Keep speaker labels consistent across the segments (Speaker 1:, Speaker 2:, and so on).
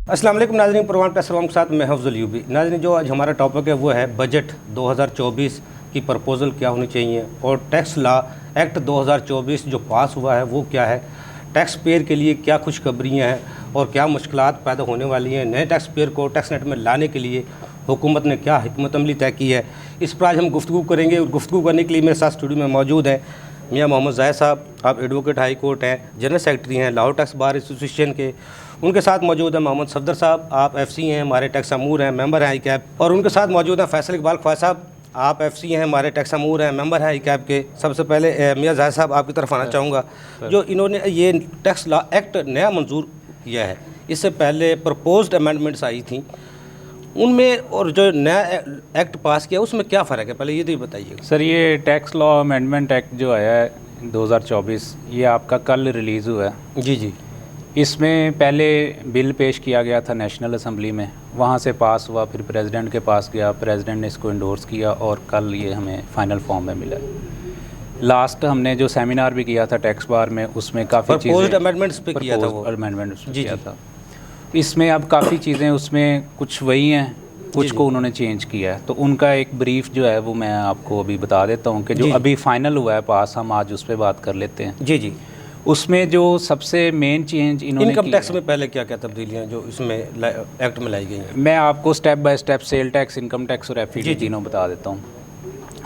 Speaker 1: अस्सलाम वालेकुम नाज़रीन, प्रोग्राम के साथ मैं अफजल यूबी। नाज़रीन, जो आज हमारा टॉपिक है वो है बजट 2024 की प्रपोज़ल क्या होनी चाहिए और टैक्स लॉ एक्ट 2024 जो पास हुआ है वो क्या है, टैक्स पेयर के लिए क्या खुशखबरियाँ हैं और क्या मुश्किलात पैदा होने वाली हैं। नए टैक्स पेयर को टैक्स नेट में लाने के लिए हुकूमत ने क्या हिकमत अमली तय की है, इस पर आज हम गुफ्तगू करेंगे। और गुफ्तगू करने के लिए मेरे साथ स्टूडियो में मौजूद हैं मियाँ मोहम्मद ज़ाहिद साहब, आप एडवोकेट हाई कोर्ट हैं, जनरल सेक्रेटरी हैं लाहौर टैक्स बार एसोसिएशन के। उनके साथ मौजूद है मोहम्मद सफदर साहब, आप एफसी हैं, हमारे टैक्स अमूर हैं, मेंबर हैं आई कैब। और उनके साथ मौजूद हैं फैसल इकबाल ख्वाजा साहब, आप एफसी हैं, हमारे टैक्स अमूर हैं, मेंबर हैं आई कैब के। सबसे पहले मियाँ ज़ाहिद साहब आपकी तरफ आना चाहूँगा। जो इन्होंने ये टैक्स लॉ एक्ट नया मंजूर किया है, इससे पहले प्रपोज्ड अमेंडमेंट्स आई थी, उनमें और जो नया एक्ट पास किया उसमें क्या फ़र्क है, पहले ये तो बताइएगा।
Speaker 2: सर, ये टैक्स लॉ अमेंडमेंट एक्ट जो आया है 2024, ये आपका कल रिलीज़ हुआ है।
Speaker 1: जी जी।
Speaker 2: इसमें पहले बिल पेश किया गया था नेशनल असम्बली में, वहाँ से पास हुआ, फिर प्रेसिडेंट के पास गया, प्रेसिडेंट ने इसको इंडोर्स किया और कल ये हमें फाइनल फॉर्म में मिला। लास्ट हमने जो सेमिनार भी किया था टैक्स बार में, उसमें काफ़ी चीज़ें
Speaker 1: अमेंडमेंट्स पे किया था, वो
Speaker 2: अमेंडमेंट्स किया था। इसमें अब काफ़ी चीज़ें उसमें कुछ वही हैं, कुछ को उन्होंने चेंज किया है। तो उनका एक ब्रीफ जो है वो मैं आपको अभी बता देता हूँ कि जो अभी फाइनल हुआ है पास, हम आज उस पर बात कर लेते हैं।
Speaker 1: जी जी।
Speaker 2: उसमें जो सबसे मेन चेंज इन्होंने
Speaker 1: इनकम टैक्स में पहले क्या क्या तब्दीलियाँ जो इसमें एक्ट में लाई गई हैं,
Speaker 2: मैं आपको step by step sale tax, income tax और एफईडी तीनों बता देता हूँ।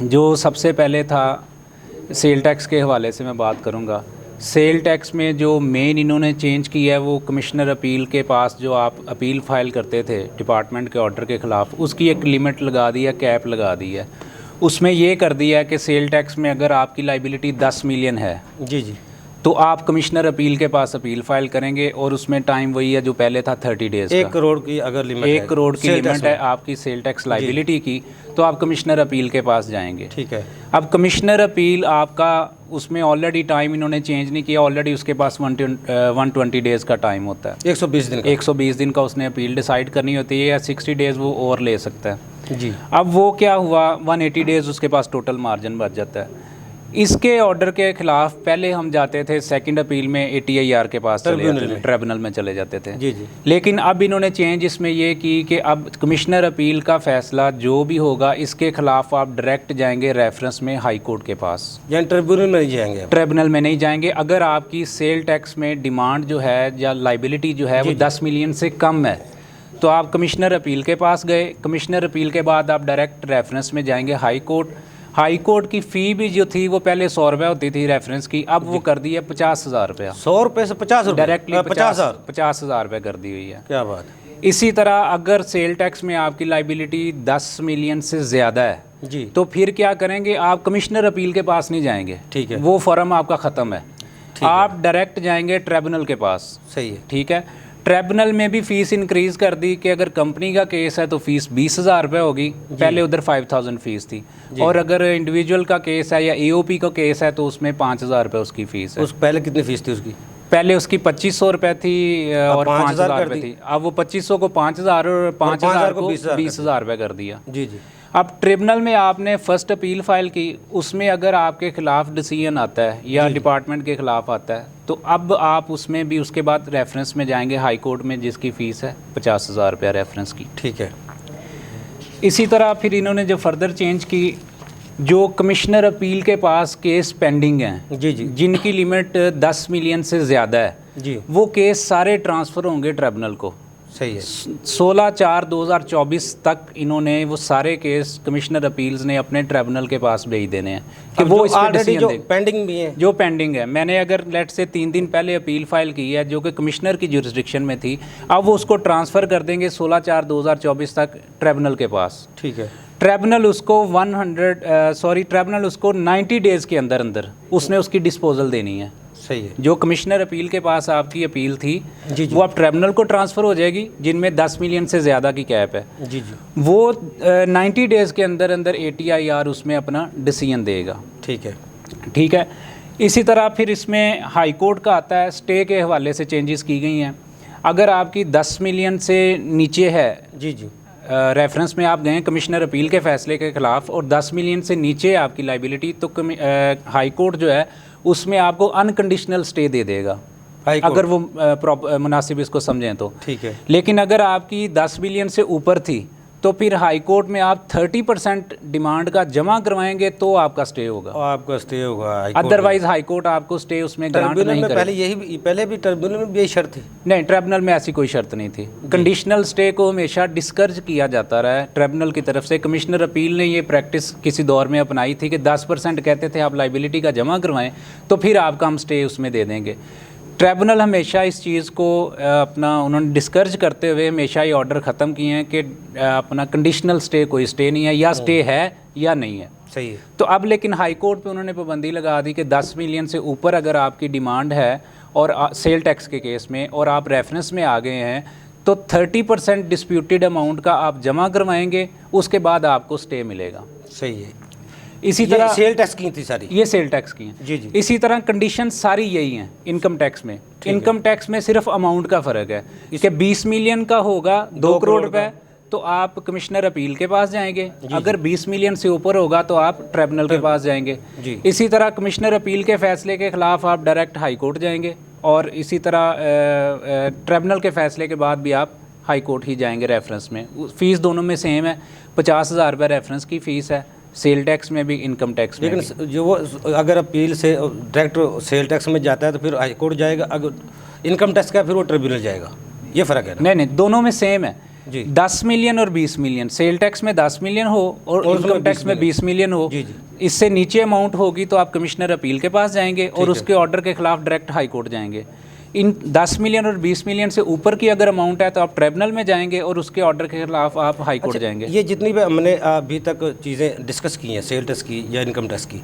Speaker 2: जो सबसे पहले था सेल टैक्स के हवाले से मैं बात करूँगा। सेल टैक्स में जो मेन इन्होंने चेंज किया है वो कमिश्नर अपील के पास जो आप अपील फाइल करते थे डिपार्टमेंट के ऑर्डर के ख़िलाफ़, उसकी एक लिमिट लगा दी है, कैप लगा दी है। उसमें ये कर दिया है कि सेल टैक्स में अगर आपकी लाइबिलिटी 10 मिलियन है, जी जी, तो आप कमिश्नर अपील के पास अपील फाइल करेंगे और उसमें टाइम वही है जो पहले था 30 डेज़।
Speaker 1: 1 करोड़ की अगर लिमिट है,
Speaker 2: 1 करोड़ की लिमिट है आपकी सेल टैक्स लाइबिलिटी की, तो आप कमिश्नर अपील के पास जाएंगे।
Speaker 1: ठीक है।
Speaker 2: अब कमिश्नर अपील आपका, उसमें ऑलरेडी टाइम इन्होंने चेंज नहीं किया, ऑलरेडी उसके पास 120 डेज़ का टाइम होता है। 120 दिन का उसने अपील डिसाइड करनी होती है, या 60 डेज़ वो और ले सकता है। जी। अब वो क्या हुआ, 180 डेज़ उसके पास टोटल मार्जिन बच जाता है। इसके ऑर्डर के खिलाफ पहले हम जाते थे सेकंड अपील में ATIR के पास ट्रिब्यूनल में चले जाते थे। जी जी। लेकिन अब इन्होंने चेंज इसमें ये की कि अब कमिश्नर अपील का फैसला जो भी होगा, इसके खिलाफ आप डायरेक्ट जाएंगे रेफरेंस में हाई कोर्ट के पास, यानी ट्रिब्यूनल में नहीं जाएंगे। ट्रिब्यूनल में नहीं जाएंगे। अगर आपकी सेल टैक्स में डिमांड जो है या लाइबिलिटी जो है वो 10 मिलियन से कम है, तो आप कमिश्नर अपील के पास गए। कमिश्नर अपील के बाद आप डायरेक्ट रेफरेंस में जाएंगे हाई कोर्ट। हाई कोर्ट की फ़ी भी जो थी वो पहले 100 रुपये होती थी रेफरेंस की, अब वो कर दी है 50,000 रुपया।
Speaker 1: 100 रुपये से 50 रुपये
Speaker 2: डायरेक्टली 50,000 रुपये कर दी हुई है।
Speaker 1: क्या बात है।
Speaker 2: इसी तरह अगर सेल टैक्स में आपकी लाइबिलिटी 10 मिलियन से ज़्यादा है जी, तो फिर क्या करेंगे, आप कमिश्नर अपील के पास नहीं जाएंगे। ठीक है, वो फॉर्म आपका ख़त्म है, आप डायरेक्ट जाएंगे ट्रिब्यूनल के पास। सही है, ठीक है। ट्रिब्यूनल में भी फ़ीस इंक्रीज़ कर दी कि अगर कंपनी का केस है तो फ़ीस 20,000 रुपये होगी, पहले उधर 5,000 फ़ीस थी। और अगर इंडिविजुअल का केस है या AOP का केस है तो उसमें 5,000 रुपये उसकी फ़ीस है।
Speaker 1: उस पहले कितनी फ़ीस थी उसकी? पहले
Speaker 2: उसकी 2,500 रुपये थी और 5,000 रुपये थी। अब वो 2,500 को 5,000 और 5,000 को 20,000 रुपये कर दिया। जी जी। अब ट्रिब्यूनल में आपने फर्स्ट अपील फाइल की, उसमें अगर आपके खिलाफ डिसीजन आता है या डिपार्टमेंट के खिलाफ आता है, तो अब आप उसमें भी उसके बाद रेफरेंस में जाएंगे हाई कोर्ट में, जिसकी फ़ीस है 50,000 रुपया रेफरेंस की। ठीक है। इसी तरह फिर इन्होंने जो फर्दर चेंज की, जो कमिश्नर अपील के पास केस पेंडिंग हैं जी जी, जिनकी लिमिट 10 मिलियन से ज़्यादा है जी, वो केस सारे ट्रांसफ़र होंगे ट्रिब्यूनल को। सही है। 16/4/2024 तक इन्होंने वो सारे केस कमिश्नर अपील्स ने अपने ट्रिब्यूनल के पास भेज देने हैं कि वो इस पे डिसीजन दे। पेंडिंग भी है, जो पेंडिंग है, मैंने अगर लेट से 3 दिन पहले अपील फाइल की है जो कि कमिश्नर की जुरिस्डिक्शन में थी, अब वो उसको ट्रांसफ़र कर देंगे 16/4/2024 तक ट्रिब्यूनल के पास। ठीक है। ट्रिब्यूनल उसको 90 डेज़ के अंदर अंदर उसने उसकी डिस्पोजल देनी है। सही है। जो कमिश्नर अपील के पास आपकी अपील थी जी जी, वो अब ट्रिब्यूनल को ट्रांसफ़र हो जाएगी, जिनमें 10 मिलियन से ज़्यादा की कैप है जी जी, वो 90 डेज़ के अंदर अंदर ATIR उसमें अपना डिसीजन देगा। ठीक है, ठीक है। इसी तरह फिर इसमें हाई कोर्ट का आता है, स्टे के हवाले से चेंजेस की गई हैं। अगर आपकी 10 मिलियन से नीचे है जी जी, रेफरेंस में आप गए कमिश्नर अपील के फ़ैसले के ख़िलाफ़ और 10 मिलियन से नीचे आपकी लाइबिलिटी, तो हाई कोर्ट जो है उसमें आपको अनकंडीशनल स्टे दे देगा। अगर वो मुनासिब इसको समझें तो
Speaker 1: ठीक है।
Speaker 2: लेकिन अगर आपकी 10 बिलियन से ऊपर थी तो फिर हाई कोर्ट में आप 30% डिमांड का जमा करवाएंगे तो आपका स्टे होगा,
Speaker 1: आपका स्टे होगा।
Speaker 2: अदरवाइज हाई कोर्ट आपको स्टे उसमें ग्रांट नहीं करेगा।
Speaker 1: पहले भी ट्रिब्यूनल में यही शर्त थी? नहीं,
Speaker 2: ट्रिब्यूनल में ऐसी कोई शर्त नहीं थी। कंडीशनल स्टे को हमेशा डिस्करेज किया जाता रहा है ट्रिब्यूनल की तरफ से। कमिश्नर अपील ने ये प्रैक्टिस किसी दौर में अपनाई थी कि 10% कहते थे आप लाइबिलिटी का जमा करवाएं तो फिर आपका हम स्टे उसमें दे देंगे। ट्रिब्यूनल हमेशा इस चीज़ को उन्होंने डिस्करेज करते हुए हमेशा ये ऑर्डर ख़त्म किए हैं कि अपना कंडीशनल स्टे कोई स्टे नहीं है, या स्टे है या नहीं है।
Speaker 1: सही है।
Speaker 2: तो अब लेकिन हाई कोर्ट पे उन्होंने पाबंदी लगा दी कि 10 मिलियन से ऊपर अगर आपकी डिमांड है और सेल टैक्स के केस में और आप रेफरेंस में आ गए हैं तो 30% डिस्प्यूटेड अमाउंट का आप जमा करवाएंगे, उसके बाद आपको स्टे मिलेगा।
Speaker 1: सही है।
Speaker 2: इसी तरह
Speaker 1: सेल टैक्स की थी सारी,
Speaker 2: ये सेल टैक्स की हैं।
Speaker 1: जी जी।
Speaker 2: इसी तरह कंडीशन सारी यही हैं इनकम टैक्स में। इनकम टैक्स में सिर्फ अमाउंट का फ़र्क है कि 20 मिलियन का होगा 2 करोड़ रुपए तो आप कमिश्नर अपील के पास जाएंगे, अगर 20 मिलियन से ऊपर होगा तो आप ट्रिब्यूनल के पास जाएंगे। इसी तरह कमिश्नर अपील के फैसले के खिलाफ आप डायरेक्ट हाई कोर्ट जाएंगे, और इसी तरह ट्रिब्यूनल के फैसले के बाद भी आप हाई कोर्ट ही जाएंगे रेफरेंस में। फ़ीस दोनों में सेम है, 50,000 रुपये रेफरेंस की फ़ीस है, सेल टैक्स में भी इनकम टैक्स में।
Speaker 1: लेकिन जो वो अगर अपील से डायरेक्ट सेल टैक्स में जाता है तो फिर हाई कोर्ट जाएगा, अगर इनकम टैक्स का फिर वो ट्रिब्यूनल जाएगा, ये फ़र्क है ना?
Speaker 2: नहीं, दोनों में सेम है जी। 10 मिलियन और 20 मिलियन, सेल टैक्स में 10 मिलियन हो और इनकम टैक्स में 20 मिलियन हो, इससे नीचे अमाउंट होगी तो आप कमिश्नर अपील के पास जाएंगे और उसके ऑर्डर के खिलाफ डायरेक्ट हाई कोर्ट जाएंगे। इन 10 मिलियन और 20 मिलियन से ऊपर की अगर अमाउंट है तो आप ट्रिब्यूनल में जाएंगे और उसके ऑर्डर के खिलाफ आप हाई कोर्ट जाएंगे।
Speaker 1: ये जितनी भी हमने अभी तक चीज़ें डिस्कस की हैं, सेल टैक्स की या इनकम टैक्स की,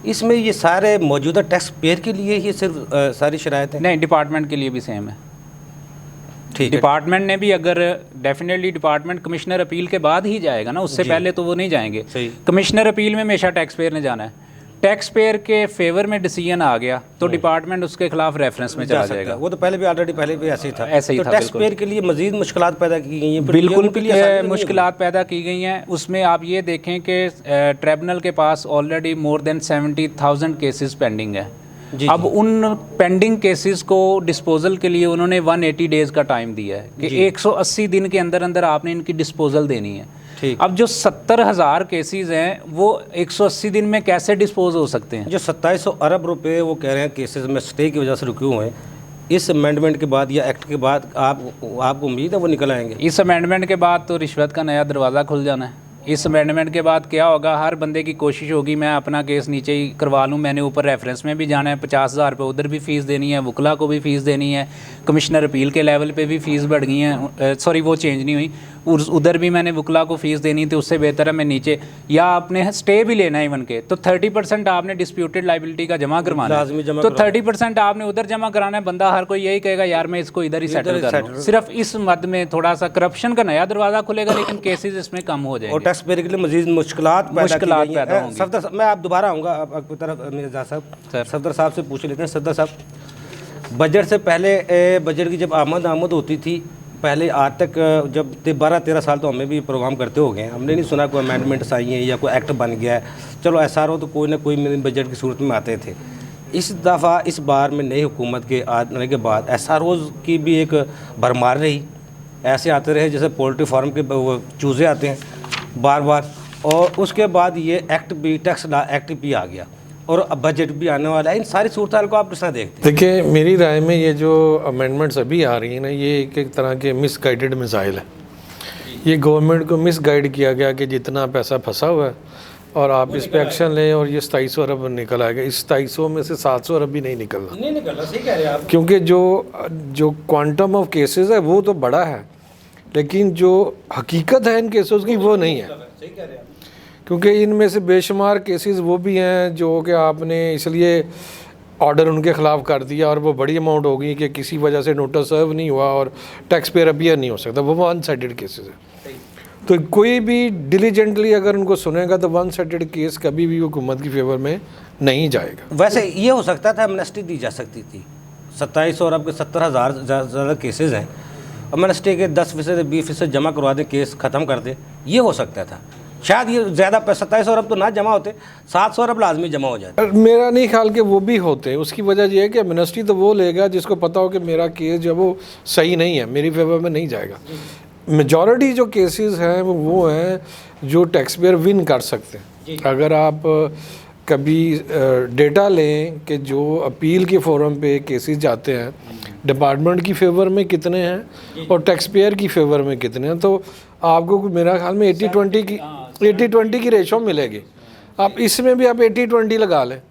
Speaker 1: इसमें ये सारे मौजूदा टैक्स पेयर के लिए ही सिर्फ सारी शरायत है?
Speaker 2: नहीं, डिपार्टमेंट के लिए भी सेम है। ठीक, डिपार्टमेंट ने भी अगर डेफिनेटली डिपार्टमेंट कमिश्नर अपील के बाद ही जाएगा ना, उससे पहले तो वो नहीं जाएंगे। कमिश्नर अपील में हमेशा टैक्स पेयर ने जाना है। टैक्स पेयर के फेवर में डिसीजन आ गया तो डिपार्टमेंट उसके खिलाफ रेफरेंस में चला जाएगा।
Speaker 1: वो तो पहले भी ऐसे ही था।
Speaker 2: ऐसे ही था।
Speaker 1: टैक्स पेयर के लिए मजीद मुश्किलात पैदा की गई हैं।
Speaker 2: बिल्कुल मुश्किलात पैदा की गई हैं। उसमें आप ये देखें कि ट्रिब्यूनल के पास already more than 70,000 cases pending है। अब उन पेंडिंग केसेस को डिस्पोजल के लिए उन्होंने 180 डेज़ का टाइम दिया है कि 180 दिन के अंदर अंदर आपने इनकी डिस्पोजल देनी है। अब जो 70,000 केसेस हैं वो 180 दिन में कैसे डिस्पोज हो सकते हैं?
Speaker 1: जो 2700 अरब रुपए वो कह रहे हैं केसेस में स्टे की वजह से रुके हुए हैं, इस अमेंडमेंट के बाद या एक्ट के बाद आपको उम्मीद है वो निकल आएंगे?
Speaker 2: इस अमेंडमेंट के बाद तो रिश्वत का नया दरवाज़ा खुल जाना है। इस अमेंडमेंट के बाद क्या होगा, हर बंदे की कोशिश होगी मैं अपना केस नीचे ही करवा लूँ, मैंने ऊपर रेफरेंस में भी जाना है, 50,000 रुपये उधर भी फ़ीस देनी है, वकला को भी फ़ीस देनी है, कमिश्नर अपील के लेवल पे भी फ़ीस बढ़ गई है, सॉरी वो चेंज नहीं हुई, उधर भी मैंने वकला को फ़ीस देनी थी, उससे बेहतर है मैं नीचे, या आपने स्टे भी लेना है इवन के तो 30% आपने डिस्प्यूटेड लाइबिलिटी का जमा करवाना है, तो 30% आपने उधर जमा कराना है। बंदा हर कोई यही कहेगा यार मैं इसको इधर ही सेटल कर लूं। सिर्फ इस मद में थोड़ा सा करप्शन का नया दरवाज़ा खुलेगा, लेकिन केसेस इसमें कम हो जाएंगे
Speaker 1: और टैक्स पेयर के लिए मजीद मुश्किलात पैदा होंगी। सफदर, मैं आप दोबारा आऊँगा आपकी तरफ मिर्जा साहब। सफदर साहब से पूछ लेते हैं। सफदर साहब, बजट से पहले बजट की जब आमद होती थी पहले आज तक, जब 12-13 साल तो हमें भी प्रोग्राम करते हो गए हैं, हमने नहीं सुना कोई अमेंडमेंट्स आई हैं या कोई एक्ट बन गया है। चलो SRO तो कोई ना कोई बजट की सूरत में आते थे। इस दफ़ा इस बार में नई हुकूमत के आने के बाद SROs की भी एक भरमार रही, ऐसे आते रहे जैसे पोल्ट्री फार्म के चूज़े आते हैं बार बार, और उसके बाद ये एक्ट भी, टैक्स लॉ एक्ट भी आ गया और अब बजट भी आने वाला है। इन सारी सूरत को आप किस तरह देखते हैं?
Speaker 3: देखिए, मेरी राय में ये जो अमेंडमेंट्स अभी आ रही हैं ना, ये एक तरह के मिसगाइडेड मिसाइल है। ये गवर्नमेंट को मिसगाइड किया गया कि जितना पैसा फंसा हुआ है और आप इस पर एक्शन लें और ये 2700 अरब निकल आएगा। इस 2700 में से 700 अरब भी नहीं निकल रहा,
Speaker 1: सही कह रहे हैं आप।
Speaker 3: क्योंकि जो क्वांटम ऑफ केसेस है वो तो बड़ा है, लेकिन जो हकीकत है इन केसेस की वो नहीं है।
Speaker 1: सही कह रहे हैं,
Speaker 3: क्योंकि इनमें से बेशुमार केसेस वो भी हैं जो कि आपने इसलिए ऑर्डर उनके ख़िलाफ़ कर दिया और वो बड़ी अमाउंट हो गई कि किसी वजह से नोटिस सर्व नहीं हुआ और टैक्स पेयर अपीयर नहीं हो सकता, वो वन साइडेड केसेस है। तो कोई भी डिलीजेंटली अगर उनको सुनेगा तो वन साइडेड केस कभी भी हुकूमत की फेवर में नहीं जाएगा।
Speaker 1: वैसे ये हो सकता था एमनेस्टी दी जा सकती थी। 2700 और आपके 70,000 ज़्यादा केसेस हैं, एमनेस्टी के 10% 20% जमा करवा दें, केस ख़त्म कर दें, ये हो सकता था। शायद ये ज़्यादा 2700 अरब तो ना जमा होते, 700 अरब लाजमी जमा हो जाए।
Speaker 3: मेरा नहीं ख्याल कि वो भी होते। उसकी वजह ये है कि मिनिस्ट्री तो वो लेगा जिसको पता हो कि मेरा केस जो वो सही नहीं है, मेरी फेवर में नहीं जाएगा। मेजॉरिटी जो केसेस हैं वो हैं जो टैक्स पेयर विन कर सकते हैं। अगर आप कभी डेटा लें कि जो अपील के फोरम पे केसेस जाते हैं, डिपार्टमेंट की फेवर में कितने हैं और टैक्स पेयर की फेवर में कितने हैं, तो आपको मेरा ख्याल में 80-20 की रेशो मिलेगी। आप इसमें भी आप 80-20 लगा लें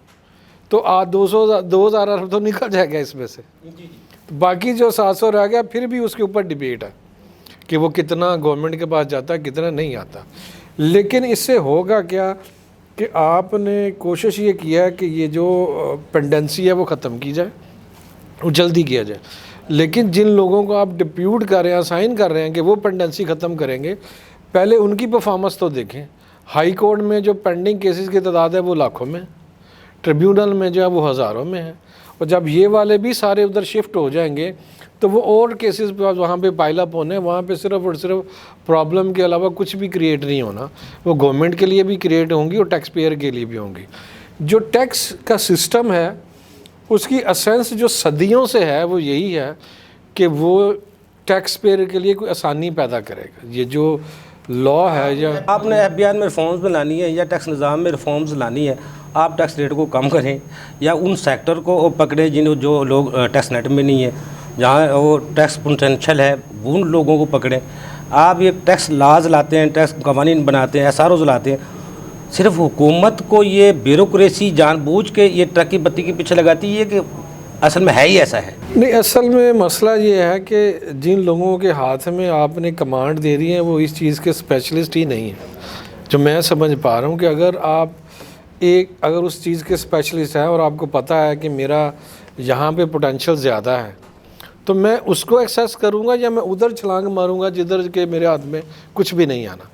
Speaker 3: तो आप 2000 अरब तो निकल जाएगा इसमें से। तो बाकी जो 700 रह गया फिर भी उसके ऊपर डिबेट है कि वो कितना गवर्नमेंट के पास जाता है, कितना नहीं आता। लेकिन इससे होगा क्या कि आपने कोशिश ये किया है कि ये जो पेंडेंसी है वो ख़त्म की जाए, वो जल्दी किया जाए। लेकिन जिन लोगों को आप डिप्यूट कर रहे हैं, साइन कर रहे हैं कि वो पेंडेंसी ख़त्म करेंगे, पहले उनकी परफॉर्मेंस तो देखें। हाई कोर्ट में जो पेंडिंग केसेस की तादाद है वो लाखों में, ट्रिब्यूनल में जो है वो हज़ारों में है। और जब ये वाले भी सारे उधर शिफ्ट हो जाएंगे तो वो और केसेस पे वहाँ पे पाइलअप होने, वहाँ पे सिर्फ और सिर्फ प्रॉब्लम के अलावा कुछ भी क्रिएट नहीं होना। वो गवर्नमेंट के लिए भी क्रिएट होंगी और टैक्स पेयर के लिए भी होंगी। जो टैक्स का सिस्टम है उसकी एसेंस जो सदियों से है वो यही है कि वो टैक्स पेयर के लिए कोई आसानी पैदा करेगा। ये जो लॉ है, या
Speaker 1: आपने एफबीआर में रिफॉर्म्स में लानी है या टैक्स निज़ाम में रिफॉर्म्स लानी है, आप टैक्स रेट को कम करें या उन सेक्टर को पकड़ें जिन जो लोग टैक्स नेट में नहीं है, जहाँ वो टैक्स पोटेंशियल है, उन लोगों को पकड़ें। आप ये टैक्स लाज लाते हैं, टैक्स कवानीन बनाते हैं, SROs लाते हैं, सिर्फ हुकूमत को ये ब्यूरोक्रेसी जानबूझ के ये ट्रक की बत्ती के पीछे लगाती है कि असल में है ही ऐसा है?
Speaker 3: नहीं, असल में मसला ये है कि जिन लोगों के हाथ में आपने कमांड दे दी है वो इस चीज़ के स्पेशलिस्ट ही नहीं है। जो मैं समझ पा रहा हूँ कि अगर उस चीज़ के स्पेशलिस्ट हैं और आपको पता है कि मेरा यहाँ पे पोटेंशियल ज़्यादा है, तो मैं उसको एक्सेस करूँगा या मैं उधर छलांग मारूँगा जिधर के मेरे हाथ में कुछ भी नहीं आना।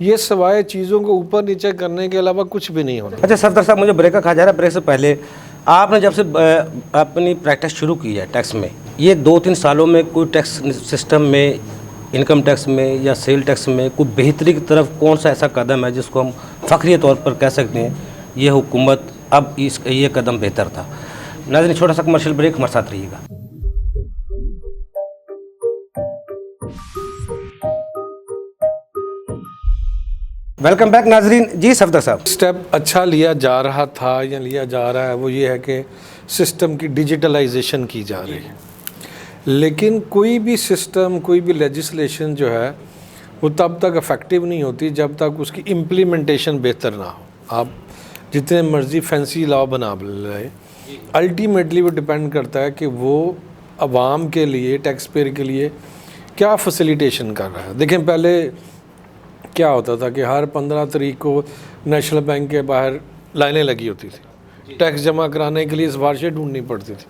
Speaker 3: ये सवाए चीज़ों को ऊपर नीचे करने के अलावा कुछ भी नहीं होना।
Speaker 1: अच्छा सफदर साहब, मुझे ब्रेक का खा जा रहा है। ब्रेक से पहले आपने जब से अपनी प्रैक्टिस शुरू की है टैक्स में, ये 2-3 सालों में कोई टैक्स सिस्टम में, इनकम टैक्स में या सेल टैक्स में कोई बेहतरी की तरफ कौन सा ऐसा कदम है जिसको हम फ़ख्री तौर पर कह सकते हैं ये हुकूमत अब ये कदम बेहतर था? नाज़रीन, छोटा सा कमर्शियल ब्रेक, हमारे साथ रहिएगा। वेलकम बैक नाजरीन। जी सफदर साहब,
Speaker 3: स्टेप अच्छा लिया जा रहा था या लिया जा रहा है वो ये है कि सिस्टम की डिजिटलाइजेशन की जा रही है। लेकिन कोई भी सिस्टम, कोई भी लेजिस्लेशन जो है वो तब तक इफ़ेक्टिव नहीं होती जब तक उसकी इम्प्लीमेंटेशन बेहतर ना हो। आप जितने मर्ज़ी फैंसी लॉ बना लें, अल्टीमेटली वो डिपेंड करता है कि वो आवाम के लिए, टैक्स पेयर के लिए क्या फैसिलिटेशन कर रहा है। देखें, पहले क्या होता था कि हर 15 तारीख को नेशनल बैंक के बाहर लाइनें लगी होती थी, टैक्स जमा कराने के लिए सिफारिशें ढूंढनी पड़ती थी।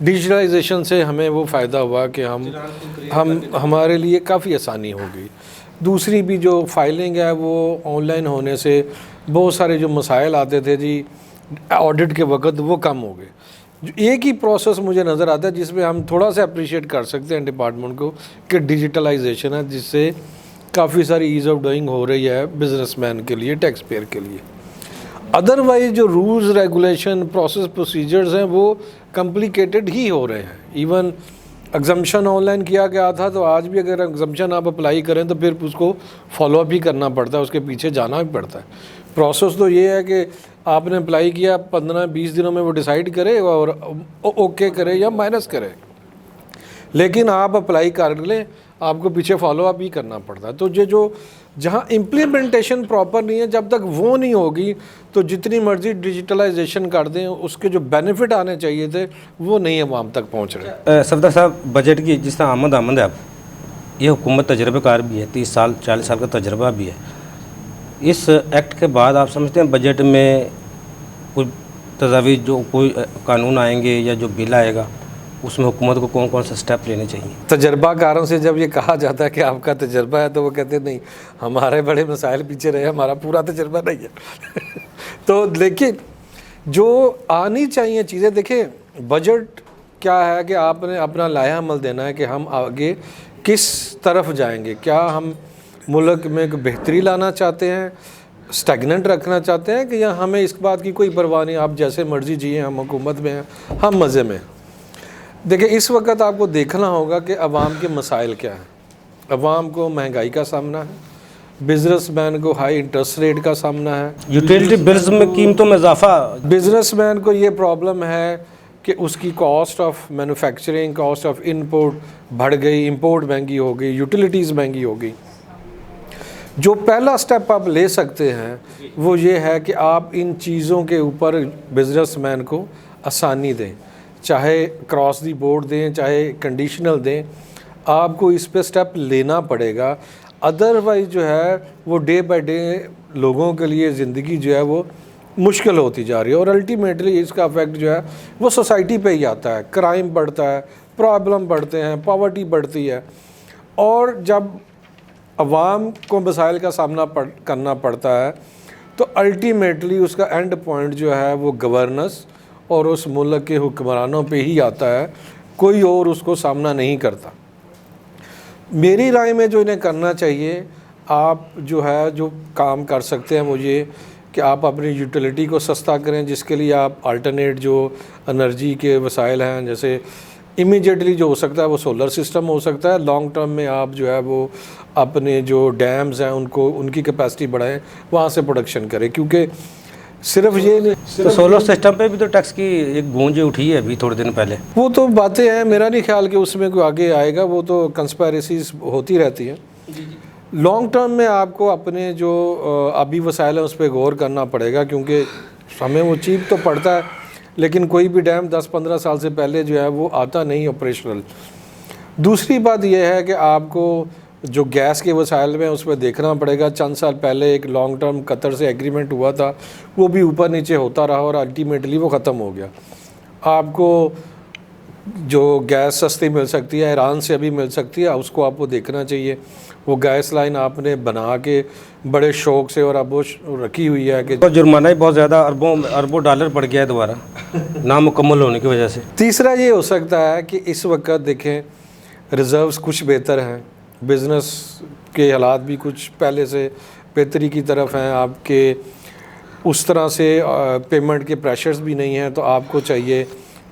Speaker 3: डिजिटलाइजेशन से हमें वो फ़ायदा हुआ कि हमारे लिए काफ़ी आसानी हो गई। दूसरी भी जो फाइलिंग है वो ऑनलाइन होने से बहुत सारे जो मसाइल आते थे जी ऑडिट के वक्त, वो कम हो गए। एक ही प्रोसेस मुझे नज़र आता है जिसमें हम थोड़ा सा अप्रिशिएट कर सकते हैं डिपार्टमेंट को कि डिजिटलाइजेशन है, जिससे काफ़ी सारी ईज़ ऑफ डूइंग हो रही है बिजनेसमैन के लिए, टैक्स पेयर के लिए। अदरवाइज जो रूल्स, रेगुलेशन, प्रोसेस, प्रोसीजर्स हैं वो कॉम्प्लिकेटेड ही हो रहे हैं। इवन एग्जम्पशन ऑनलाइन किया गया था, तो आज भी अगर एग्जम्पशन आप अप्लाई करें तो फिर उसको फॉलोअप भी करना पड़ता है, उसके पीछे जाना भी पड़ता है। प्रोसेस तो ये है कि आपने अप्लाई किया, 15-20 दिनों में वो डिसाइड करे और ओके करे या माइनस करे, लेकिन आप अप्लाई कर लें, आपको पीछे फॉलोअप ही करना पड़ता है। तो ये जो जहाँ इम्प्लीमेंटेशन प्रॉपर नहीं है, जब तक वो नहीं होगी तो जितनी मर्जी डिजिटलाइजेशन कर दें, उसके जो बेनिफिट आने चाहिए थे वो नहीं आवाम तक पहुँच रहे।
Speaker 1: सफदर साहब, बजट की जिस तरह आमद है, अब ये हुकूमत तजर्बेकार भी है, 30 साल 40 साल का तजर्बा भी है। इस एक्ट के बाद आप समझते हैं बजट में कोई तजावीज़, जो कोई कानून आएंगे या जो बिल आएगा, उसमें हुकूमत को कौन कौन से स्टेप लेने चाहिए?
Speaker 3: तजर्बाकारों से जब ये कहा जाता है कि आपका तजर्बा है, तो वो कहते नहीं, हमारे बड़े मसाइल पीछे रहे, हमारा पूरा तजर्बा नहीं है। तो लेकिन जो आनी चाहिए चीज़ें, देखें बजट क्या है कि आपने अपना लाया अमल देना है कि हम आगे किस तरफ जाएंगे। क्या हम मुल्क में एक बेहतरी लाना चाहते हैं, स्टैगनेंट रखना चाहते हैं, कि या हमें इस बात की कोई परवाह नहीं, आप जैसे मर्जी जिए, हम हुकूमत में हैं, हम मज़े में। देखिए इस वक्त आपको देखना होगा कि अवाम के मसाइल क्या हैं। अवाम को महंगाई का सामना है, बिजनेसमैन को हाई इंटरेस्ट रेट का सामना है,
Speaker 1: यूटिलिटी बिल्स में कीमतों में इजाफा,
Speaker 3: बिजनेसमैन को ये प्रॉब्लम है कि उसकी cost of manufacturing, cost of input बढ़ गई, इंपोर्ट महंगी हो गई, यूटिलिटीज़ महंगी हो गई। जो पहला स्टेप आप ले सकते हैं वो ये है कि आप इन चीज़ों के ऊपर बिजनेसमैन को आसानी दें, चाहे क्रॉस दी बोर्ड दें, चाहे कंडीशनल दें, आपको इस पे स्टेप लेना पड़ेगा। अदरवाइज़ जो है वो डे बाय डे लोगों के लिए ज़िंदगी जो है वो मुश्किल होती जा रही है, और अल्टीमेटली इसका इफेक्ट जो है वो सोसाइटी पे ही आता है। क्राइम बढ़ता है, प्रॉब्लम बढ़ते हैं, पॉवर्टी बढ़ती है, और जब अवाम को मसाइल का सामना करना पड़ता है तो अल्टीमेटली उसका एंड पॉइंट जो है वो गवर्नेंस और उस मुल्क के हुक्मरानों पे ही आता है, कोई और उसको सामना नहीं करता। मेरी राय में जो इन्हें करना चाहिए, आप जो है जो काम कर सकते हैं वो ये कि आप अपनी यूटिलिटी को सस्ता करें, जिसके लिए आप अल्टरनेट जो एनर्जी के वसाइल हैं, जैसे इमीडिएटली जो हो सकता है वो सोलर सिस्टम हो सकता है, लॉन्ग टर्म में आप जो है वो अपने जो डैम्स हैं उनको, उनकी कैपेसिटी बढ़ाएं, वहाँ से प्रोडक्शन करें। क्योंकि सिर्फ ये नहीं,
Speaker 1: तो सोलर सिस्टम पे भी तो टैक्स की एक गूंज उठी है अभी थोड़े दिन पहले।
Speaker 3: वो तो बातें हैं, मेरा नहीं ख्याल कि उसमें कोई आगे आएगा, वो तो कंस्पायरेसीज होती रहती हैं। लॉन्ग टर्म में आपको अपने जो अभी वसाइल हैं उस पर गौर करना पड़ेगा, क्योंकि हमें वो चीप तो पड़ता है, लेकिन कोई भी डैम 10-15 साल से पहले जो है वो आता नहीं ऑपरेशनल। दूसरी बात यह है कि आपको जो गैस के वसाइल में उस पर देखना पड़ेगा। चंद साल पहले एक लॉन्ग टर्म कतर से एग्रीमेंट हुआ था, वो भी ऊपर नीचे होता रहा और अल्टीमेटली वो ख़त्म हो गया। आपको जो गैस सस्ती मिल सकती है, ईरान से अभी मिल सकती है, उसको आपको देखना चाहिए। वो गैस लाइन आपने बना के बड़े शौक से और अब वो रखी हुई है कि
Speaker 1: तो जुर्माना ही बहुत ज़्यादा अरबों डॉलर बढ़ गया है दोबारा नामुकम्मल होने की वजह से।
Speaker 3: तीसरा ये हो सकता है कि इस वक्त देखें रिज़र्व्स कुछ बेहतर हैं, बिज़नेस के हालात भी कुछ पहले से बेहतरी की तरफ हैं, आपके उस तरह से पेमेंट के प्रेशर्स भी नहीं हैं, तो आपको चाहिए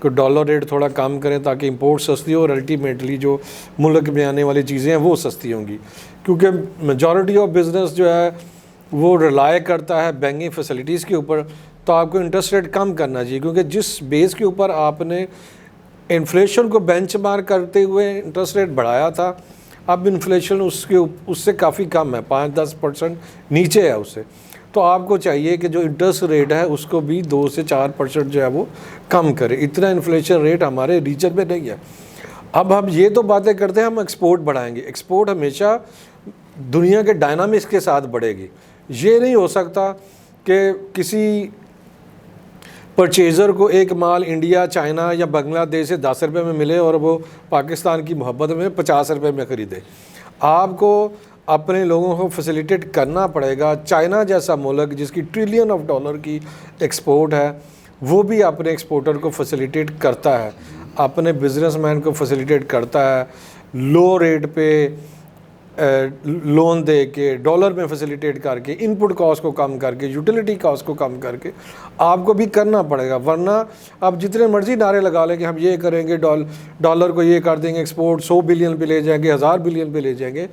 Speaker 3: कि डॉलर रेट थोड़ा कम करें ताकि इंपोर्ट सस्ती हो और अल्टीमेटली जो मुल्क में आने वाली चीज़ें हैं वो सस्ती होंगी। क्योंकि मेजॉरिटी ऑफ बिज़नेस जो है वो रिलाय करता है बैंकिंग फैसिलिटीज़ के ऊपर, तो आपको इंटरेस्ट रेट कम करना चाहिए, क्योंकि जिस बेस के ऊपर आपने इन्फ्लेशन को बेंचमार्क करते हुए इंटरेस्ट रेट बढ़ाया था, अब इन्फ्लेशन उससे काफ़ी कम है, 5-10% नीचे है उससे। तो आपको चाहिए कि जो इंटरेस्ट रेट है उसको भी 2 से 4% जो है वो कम करे। इतना इन्फ्लेशन रेट हमारे रीजन में नहीं है। अब हम ये तो बातें करते हैं हम एक्सपोर्ट बढ़ाएंगे, एक्सपोर्ट हमेशा दुनिया के डायनामिक्स के साथ बढ़ेगी। ये नहीं हो सकता कि किसी परचेज़र को एक माल इंडिया, चाइना या बांग्लादेश से 10 रुपये में मिले और वो पाकिस्तान की मोहब्बत में 50 रुपये में ख़रीदे। आपको अपने लोगों को फैसिलिटेट करना पड़ेगा। चाइना जैसा मुल्क जिसकी ट्रिलियन ऑफ डॉलर की एक्सपोर्ट है, वो भी अपने एक्सपोर्टर को फैसिलिटेट करता है, अपने बिजनेसमैन को फैसिलिटेट करता है, लो रेट पे लोन दे के, डॉलर में फैसिलिटेट करके, इनपुट कॉस्ट को कम करके, यूटिलिटी कॉस्ट को कम करके आपको भी करना पड़ेगा। वरना आप जितने मर्जी नारे लगा लें कि हम ये करेंगे, डॉलर को ये कर देंगे, एक्सपोर्ट 100 बिलियन पे ले जाएंगे, 1000 बिलियन पे ले जाएंगे,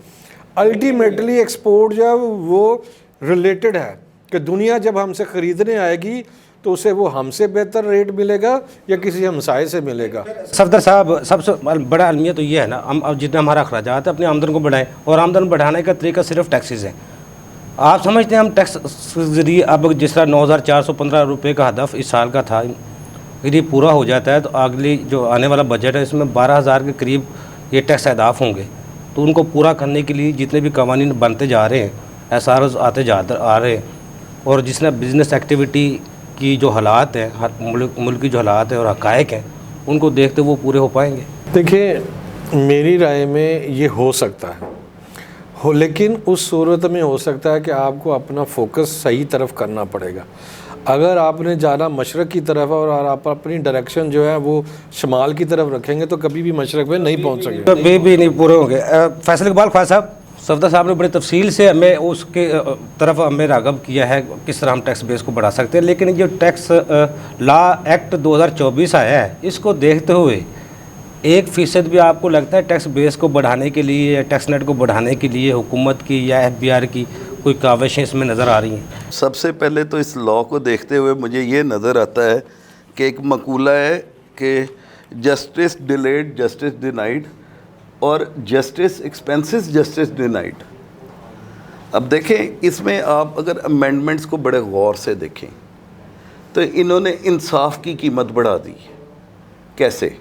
Speaker 3: अल्टीमेटली एक्सपोर्ट जो है वो रिलेटेड है कि दुनिया जब हमसे ख़रीदने आएगी तो उसे वो हमसे बेहतर रेट मिलेगा या किसी हमसाये से मिलेगा।
Speaker 1: सफदर साहब, सबसे बड़ा अलमिया तो ये है ना, हम अब जितना हमारा अखराजात है अपनी आमदन को बढ़ाएं, और आमदन बढ़ाने का तरीका सिर्फ टैक्सेस है। आप समझते हैं हम टैक्स के ज़रिए, अब जिस तरह 9415 रुपये का हदफ इस साल का था, यदि पूरा हो जाता है तो अगली जो आने वाला बजट है इसमें 12,000 के करीब ये टैक्स अहदाफ होंगे। तो उनको पूरा करने के लिए जितने भी कवानीन बनते जा रहे हैं, एसआरओज़ आते आ रहे हैं, और जिसने बिज़नेस एक्टिविटी की जो हालात हैं, मुल्क की जो हालात हैं और हक़ाइक़ हैं, उनको देखते वो पूरे हो पाएंगे।
Speaker 3: देखिए मेरी राय में ये हो सकता है लेकिन उस सूरत में हो सकता है कि आपको अपना फोकस सही तरफ करना पड़ेगा। अगर आपने जाना मशरक़ की तरफ और आप अपनी डायरेक्शन जो है वो शमाल की तरफ रखेंगे तो कभी भी मशरक़ में नहीं पहुँच सकेंगे,
Speaker 1: कभी भी नहीं पूरे होंगे। फैसल इकबाल ख्वाजा साहब, सफदर साहब ने बड़ी तफसील से हमें उसके तरफ हमें राग़ब किया है किस तरह हम टैक्स बेस को बढ़ा सकते हैं, लेकिन जो टैक्स लॉ एक्ट 2024 आया है, इसको देखते हुए 1% भी आपको लगता है टैक्स बेस को बढ़ाने के लिए या टैक्स नेट को बढ़ाने के लिए हुकूमत की या FBR की कोई काविशें इसमें नज़र आ रही हैं?
Speaker 4: सबसे पहले तो इस लॉ को देखते हुए मुझे ये नज़र आता है कि एक मकूला है कि जस्टिस डिलेड जस्टिस डिनाइड और जस्टिस एक्सपेंसेस जस्टिस डिनाइड। अब देखें, इसमें आप अगर अमेंडमेंट्स को बड़े गौर से देखें तो इन्होंने इंसाफ की कीमत बढ़ा दी। कैसे?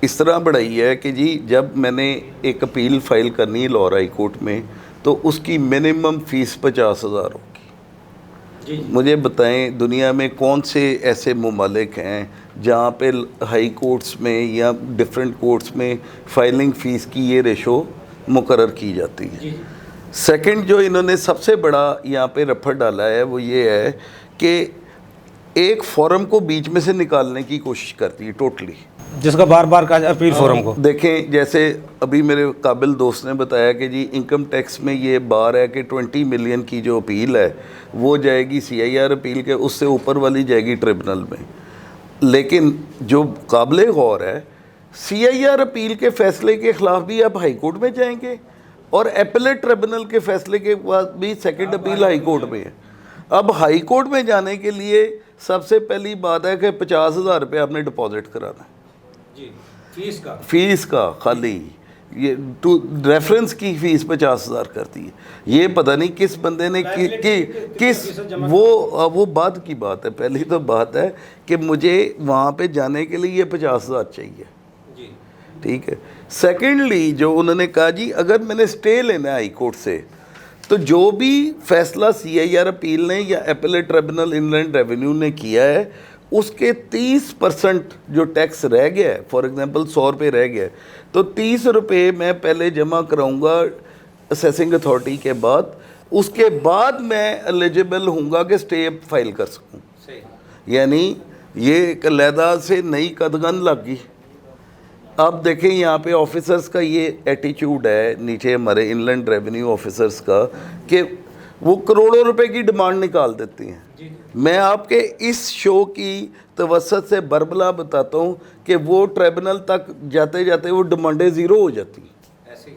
Speaker 4: इस तरह बढ़ाई है कि जी जब मैंने एक अपील फ़ाइल करनी है लाहौर हाई कोर्ट में तो उसकी मिनिमम फ़ीस 50,000 होगी। मुझे बताएं दुनिया में कौन से ऐसे ममालिक हैं जहाँ पे हाई कोर्ट्स में या डिफरेंट कोर्ट्स में फ़ाइलिंग फ़ीस की ये रेशो मुकर्रर की जाती है। सेकंड जो इन्होंने सबसे बड़ा यहाँ पे रफड़ डाला है वो ये है कि एक फॉर्म को बीच में से निकालने की कोशिश करती है टोटली,
Speaker 1: जिसका बार बार कहा अपील फोरम को।
Speaker 4: देखें, जैसे अभी मेरे काबिल दोस्त ने बताया कि जी इनकम टैक्स में ये बार है कि 20 मिलियन की जो अपील है वो जाएगी CIR अपील के, उससे ऊपर वाली जाएगी ट्रिब्यूनल में। लेकिन जो काबिल गौर है, CIR अपील के फ़ैसले के ख़िलाफ़ भी आप हाई कोर्ट में जाएंगे और एपेलेट ट्रिब्यूनल के फ़ैसले के बाद भी सेकंड अपील हाई कोर्ट में है। अब हाई कोर्ट में जाने के लिए सबसे पहली बात है कि 50,000 रुपये आपने डिपॉजिट कराना है
Speaker 1: जी, फीस का
Speaker 4: खाली ये टू रेफरेंस की फ़ीस 50,000 करती है। ये पता नहीं किस बंदे ने किस वो बाद की बात है। पहली तो बात है कि मुझे वहाँ पे जाने के लिए ये 50,000 चाहिए जी, ठीक है। सेकेंडली जो उन्होंने कहा जी अगर मैंने स्टे लेना है हाई कोर्ट से तो जो भी फैसला CIR अपील ने या एपेलेट ट्रिब्यूनल इनलैंड रेवेन्यू ने किया है उसके 30% जो टैक्स रह गया है, फॉर एग्जांपल 100 रुपये रह गया है तो 30 रुपये मैं पहले जमा कराऊंगा असेसिंग अथॉरिटी के बाद, उसके बाद मैं एलिजिबल हूँगा कि स्टे फाइल कर सकूँ। यानी ये एक अलहदा से नई कदगन लग गई। अब देखें यहाँ पे ऑफिसर्स का ये एटीट्यूड है नीचे हमारे इनलैंड रेवेन्यू ऑफिसर्स का कि वो करोड़ों रुपए की डिमांड निकाल देती हैं। मैं आपके इस शो की तवसत से बरबला बताता हूँ कि वो ट्रिब्यूनल तक जाते जाते वो डिमांडें ज़ीरो हो जाती हैं। ऐसे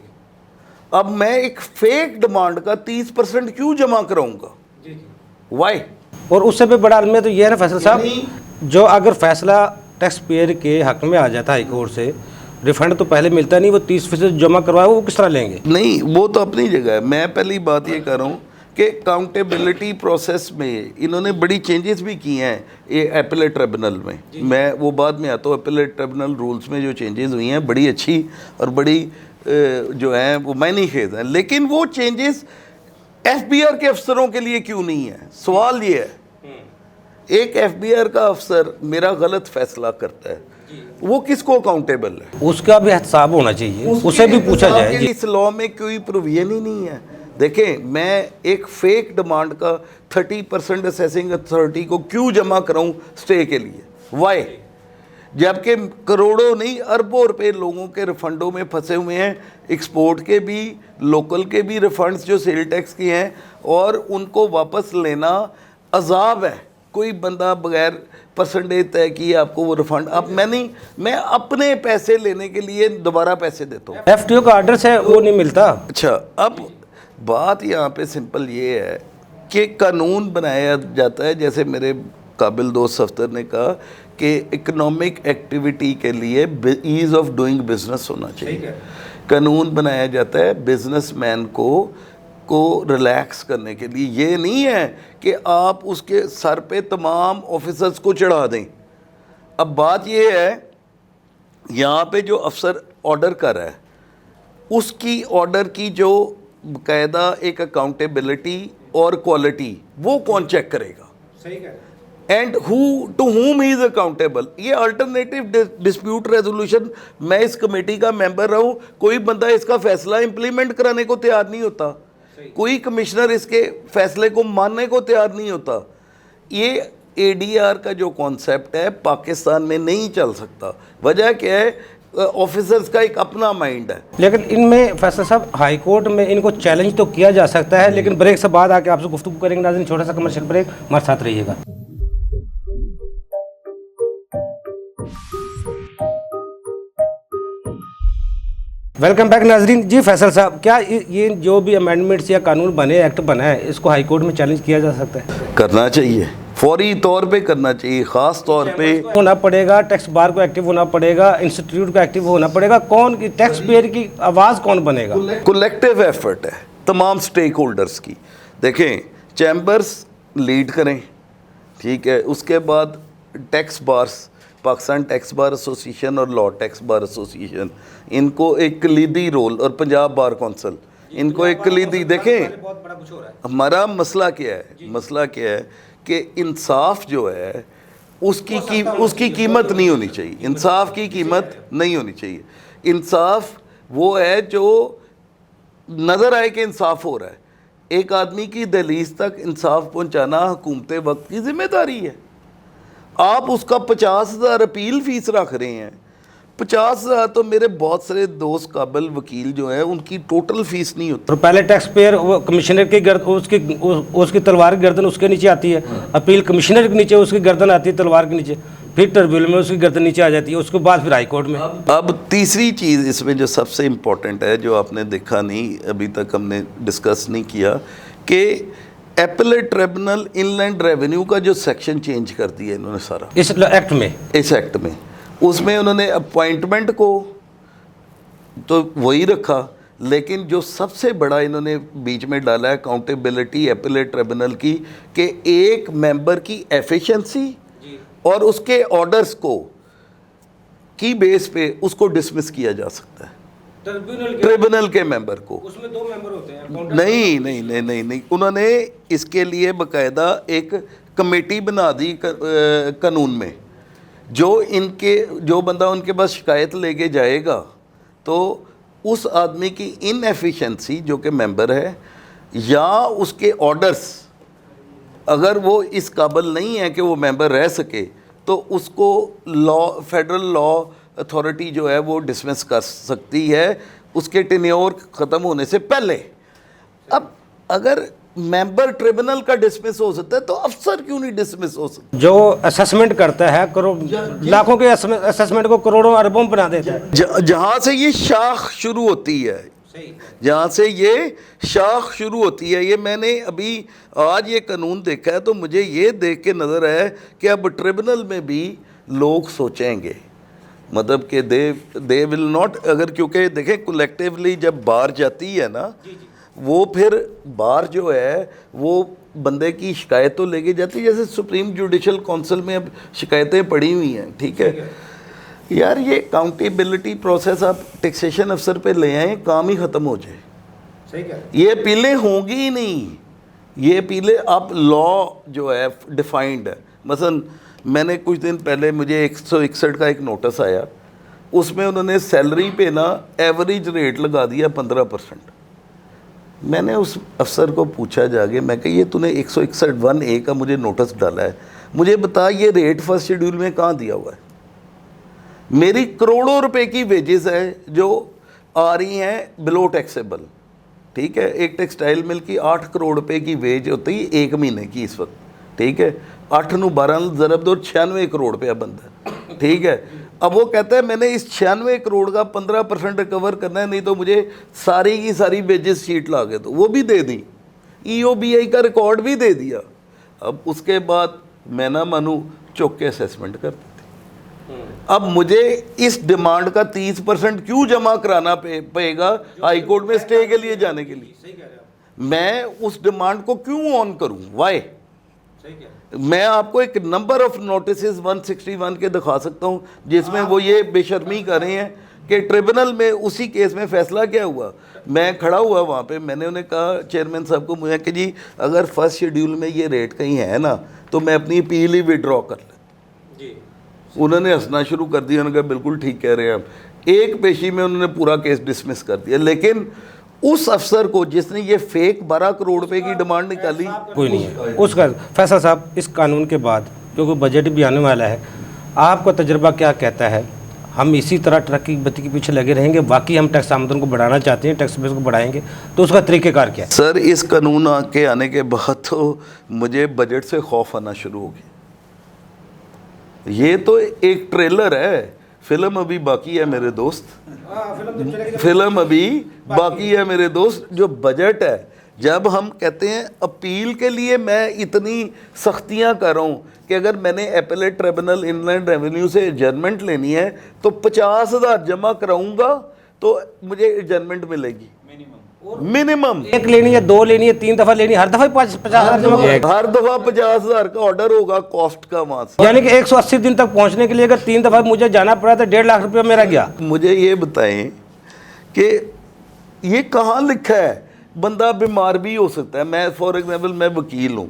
Speaker 4: अब मैं एक फेक डिमांड का 30% क्यों जमा कराऊंगा? वाई? और
Speaker 1: उससे भी बड़ा में तो ये है ना फैसला साहब, जो अगर फैसला टैक्स पेयर के हक में आ जाता है हाई कोर्ट से, रिफंड तो पहले मिलता नहीं, वो 30% जमा करवाए वो किस तरह लेंगे?
Speaker 4: नहीं, वो तो अपनी जगह है। मैं पहली बात ये कर रहा हूँ कि काउंटेबिलिटी प्रोसेस में इन्होंने बड़ी चेंजेस भी की हैं ये एपेलेट ट्रिब्यूनल में। मैं वो बाद में आता हूँ। एपेलेट ट्रिब्यूनल रूल्स में जो चेंजेस हुई हैं बड़ी अच्छी और बड़ी जो हैं वो मायने खेज हैं, लेकिन वो चेंजेस FBR के अफसरों के लिए क्यों नहीं है? सवाल ये है, एक FBR का अफसर मेरा गलत फैसला करता है, वो किसको अकाउंटेबल है?
Speaker 1: उसका भी हिसाब होना चाहिए, उसे भी पूछा जाए।
Speaker 4: इस लॉ में कोई प्रोविजन ही नहीं है। देखें, मैं एक फेक डिमांड का 30% असेसिंग अथॉरिटी को क्यों जमा कराऊं स्टे के लिए? वाई? जबकि करोड़ों नहीं अरबों रुपए लोगों के रिफंडों में फंसे हुए हैं, एक्सपोर्ट के भी लोकल के भी रिफंड्स जो सेल टैक्स के हैं, और उनको वापस लेना अजाब है। कोई बंदा बगैर परसेंटेज तय किए आपको वो रिफंड, अब मैं अपने पैसे लेने के लिए दोबारा पैसे देता हूँ।
Speaker 1: FTO का आर्डर से वो नहीं मिलता।
Speaker 4: अच्छा, अब बात यहाँ पे सिंपल ये है कि कानून बनाया जाता है, जैसे मेरे काबिल दोस्त सफ्तर ने कहा कि इकोनॉमिक एक्टिविटी के लिए ईज़ ऑफ डूइंग बिजनेस होना चाहिए। कानून बनाया जाता है बिजनेसमैन को रिलैक्स करने के लिए। ये नहीं है कि आप उसके सर पे तमाम ऑफिसर्स को चढ़ा दें। अब बात ये है, यहाँ पे जो अफसर ऑर्डर कर रहा है उसकी ऑर्डर की जो बाकायदा एक अकाउंटेबिलिटी और क्वालिटी वो कौन चेक करेगा? सही कह रहे हैं। And to whom he is accountable? ये अल्टरनेटिव डिस्प्यूट रेजोल्यूशन, मैं इस कमेटी का मेंबर रहा हूँ, कोई बंदा इसका फैसला इम्प्लीमेंट कराने को तैयार नहीं होता, कोई कमिश्नर इसके फैसले को मानने को तैयार नहीं होता। ये ADR का जो कॉन्सेप्ट है पाकिस्तान में नहीं चल सकता। वजह क्या है? ऑफिसर्स का एक अपना माइंड है।
Speaker 1: लेकिन इनमें फैसला साहब हाई कोर्ट में इनको चैलेंज तो किया जा सकता है, लेकिन ब्रेक से बाद आके आपसे गुफ्तगू करेंगे। नाज़रीन, छोटा सा कमर्शियल ब्रेक, हमारे साथ रहिएगा। वेलकम बैक नाजरीन। जी फैसल साहब, क्या ये जो भी अमेंडमेंट्स या कानून बने, एक्ट बना है, इसको हाई कोर्ट में चैलेंज किया जा सकता है?
Speaker 4: करना चाहिए, फौरी तौर पे करना चाहिए। ख़ास तौर पे
Speaker 1: होना पड़ेगा, टैक्स बार को एक्टिव होना पड़ेगा, इंस्टीट्यूट को एक्टिव होना पड़ेगा। कौन की टैक्स पेयर की आवाज़ कौन बनेगा?
Speaker 4: कलेक्टिव एफर्ट है तमाम स्टेक होल्डर्स की। देखें, चैम्बर्स लीड करें, ठीक है, उसके बाद tax bars, Pakistan tax bar association और लॉ टैक्स बार एसोसिएशन, इनको एक कलीदी रोल, और पंजाब बार कौंसिल, इनको एक कलीदी। देखें हमारा मसला क्या है, मसला क्या है कि इंसाफ जो है उसकी कीमत नहीं होनी चाहिए। इंसाफ की कीमत नहीं होनी चाहिए। इंसाफ वो है जो नज़र आए कि इंसाफ हो रहा है। एक आदमी की दहलीज तक इंसाफ पहुंचाना हुकूमत वक्त की जिम्मेदारी है। आप उसका 50,000 अपील फ़ीस रख रहे हैं। 50,000 तो मेरे बहुत सारे दोस्त काबिल वकील जो हैं उनकी टोटल फीस नहीं होती।
Speaker 1: तो पहले टैक्स पेयर कमिश्नर की उसकी तलवार की गर्दन उसके नीचे आती है, अपील कमिश्नर के नीचे उसकी गर्दन आती है तलवार के नीचे, फिर ट्रिब्यूनल में उसकी गर्दन नीचे आ जाती है, उसके बाद फिर हाई कोर्ट में।
Speaker 4: अब तीसरी चीज़ इसमें जो सबसे इम्पोर्टेंट है, जो आपने देखा नहीं, अभी तक हमने डिस्कस नहीं किया, कि एपलेट ट्रिब्यूनल इनलैंड रेवेन्यू का जो सेक्शन चेंज कर दिया इन्होंने सारा
Speaker 1: इस एक्ट में,
Speaker 4: उसमें उन्होंने अपॉइंटमेंट को तो वही रखा, लेकिन जो सबसे बड़ा इन्होंने बीच में डाला है अकाउंटेबिलिटी एपलेट ट्रिब्यूनल की, कि एक मेंबर की एफिशिएंसी और उसके ऑर्डर्स को की बेस पे उसको डिसमिस किया जा सकता है ट्रिब्यूनल के मेंबर को।
Speaker 1: उसमें 2 मेंबर होते हैं।
Speaker 4: नहीं, उन्होंने इसके लिए बकायदा एक कमेटी बना दी कानून में, जो बंदा उनके पास शिकायत लेके जाएगा तो उस आदमी की इनएफिशिएंसी जो कि मेंबर है या उसके ऑर्डर्स अगर वो इस काबिल नहीं है कि वो मेंबर रह सके, तो उसको फेडरल लॉ अथॉरिटी जो है वो डिसमिस कर सकती है उसके टेन्योर ख़त्म होने से पहले। अब अगर मेंबर ट्रिब्यूनल का डिसमिस हो सकता है तो अफसर क्यों नहीं डिसमिस हो सकता?
Speaker 1: जो असेसमेंट करता है, लाखों के असेसमेंट को करोड़ों अरबों बना देता है।
Speaker 4: जहाँ से ये शाख शुरू होती है, जहाँ से ये शाख शुरू होती है, ये मैंने अभी आज ये कानून देखा है तो मुझे ये देख के नज़र आया कि अब ट्रिब्यूनल में भी लोग सोचेंगे, मतलब कि दे विल नॉट, अगर क्योंकि देखें कलेक्टिवली जब बार जाती है ना, वो फिर बार जो है वो बंदे की शिकायत तो लेके जाती है, जैसे सुप्रीम जुडिशल काउंसिल में अब शिकायतें पड़ी हुई हैं, ठीक है यार, ये अकाउंटेबिलिटी प्रोसेस आप टैक्सेशन अफसर पे ले आए, काम ही ख़त्म हो जाए।
Speaker 1: सही क्या?
Speaker 4: ये अपीलें होंगी ही नहीं, ये अपीलें अब लॉ जो है डिफाइंड है। मसलन मैंने कुछ दिन पहले मुझे 161 का एक नोटिस आया, उसमें उन्होंने सैलरी पे ना एवरेज रेट लगा दिया 15%। मैंने उस अफसर को पूछा जाके, मैं कहा ये तूने 161(1)(a) का मुझे नोटिस डाला है, मुझे बता ये रेट फर्स्ट शेड्यूल में कहाँ दिया हुआ है? मेरी करोड़ों रुपए की वेजेस है जो आ रही हैं बिलो टैक्सेबल, ठीक है। एक टेक्सटाइल मिल की 8 करोड़ रुपए की वेज होती है 1 महीने की इस वक्त, ठीक है। 8 नु 12 ज़रब दो 96 करोड़ रुपया बनता है, ठीक है। अब वो कहता है मैंने इस 96 करोड़ का 15% रिकवर करना है, नहीं तो मुझे सारी की सारी वेजेस शीट ला के, तो वो भी दे दी, EOBI का रिकॉर्ड भी दे दिया। अब उसके बाद मैं ना मानूँ चौक के असेसमेंट कर दी। अब मुझे इस डिमांड का 30% क्यों जमा कराना पड़ेगा हाई कोर्ट में स्टे के लिए जाने के लिए? मैं उस डिमांड को क्यों ऑन करूं? वाई? मैं आपको एक नंबर ऑफ नोटिसेस 161 के दिखा सकता हूं जिसमें वो ये बेशर्मी कर रहे हैं कि ट्रिब्यूनल में उसी केस में फैसला क्या हुआ। मैं खड़ा हुआ वहाँ पे, मैंने उन्हें कहा चेयरमैन साहब को, मुझे कि जी अगर फर्स्ट शेड्यूल में ये रेट कहीं है ना तो मैं अपनी अपील ही विड्रॉ कर लें। उन्होंने हंसना शुरू कर दिया, उन्होंने कहा बिल्कुल ठीक कह रहे हैं आप। एक पेशी में उन्होंने पूरा केस डिसमिस कर दिया। लेकिन उस अफसर को जिसने ये फेक 12 करोड़ रुपए की डिमांड निकाली,
Speaker 1: कोई नहीं है उसका। फैसल साहब, इस कानून के बाद क्योंकि बजट भी आने वाला है, आपका तजर्बा क्या कहता है? हम इसी तरह ट्रक की गति के पीछे लगे रहेंगे, बाकी हम टैक्स आमदन को बढ़ाना चाहते हैं, टैक्स बेस को बढ़ाएंगे, तो उसका तरीक़ेकार क्या है?
Speaker 4: सर, इस कानून के आने के बाद तो मुझे बजट से खौफ आना शुरू हो गया। ये तो एक ट्रेलर है, फिल्म अभी बाकी है मेरे दोस्त, फिल्म अभी बाकी है मेरे दोस्त। जो बजट है, जब हम कहते हैं अपील के लिए मैं इतनी सख्तियां कर रहा हूँ कि अगर मैंने एपेलेट ट्रिब्यूनल इनलैंड रेवेन्यू से एडजर्नमेंट लेनी है तो 50,000 जमा कराऊंगा तो मुझे एडजर्नमेंट मिलेगी मिनिमम।
Speaker 1: एक लेनी है, 2 लेनी है, 3 दफा लेनी है, हर दफा 50,000 जमा करो।
Speaker 4: हर दफा 50,000 का ऑर्डर होगा कॉस्ट का वहां से।
Speaker 1: यानी कि 180 दिन तक पहुंचने के लिए अगर 3 दफा मुझे जाना पड़ा तो 1.5 लाख रुपया मेरा गया।
Speaker 4: मुझे ये बताएं कि ये कहाँ लिखा है? बंदा बीमार भी हो सकता है। मैं फॉर एग्जाम्पल मैं वकील हूँ,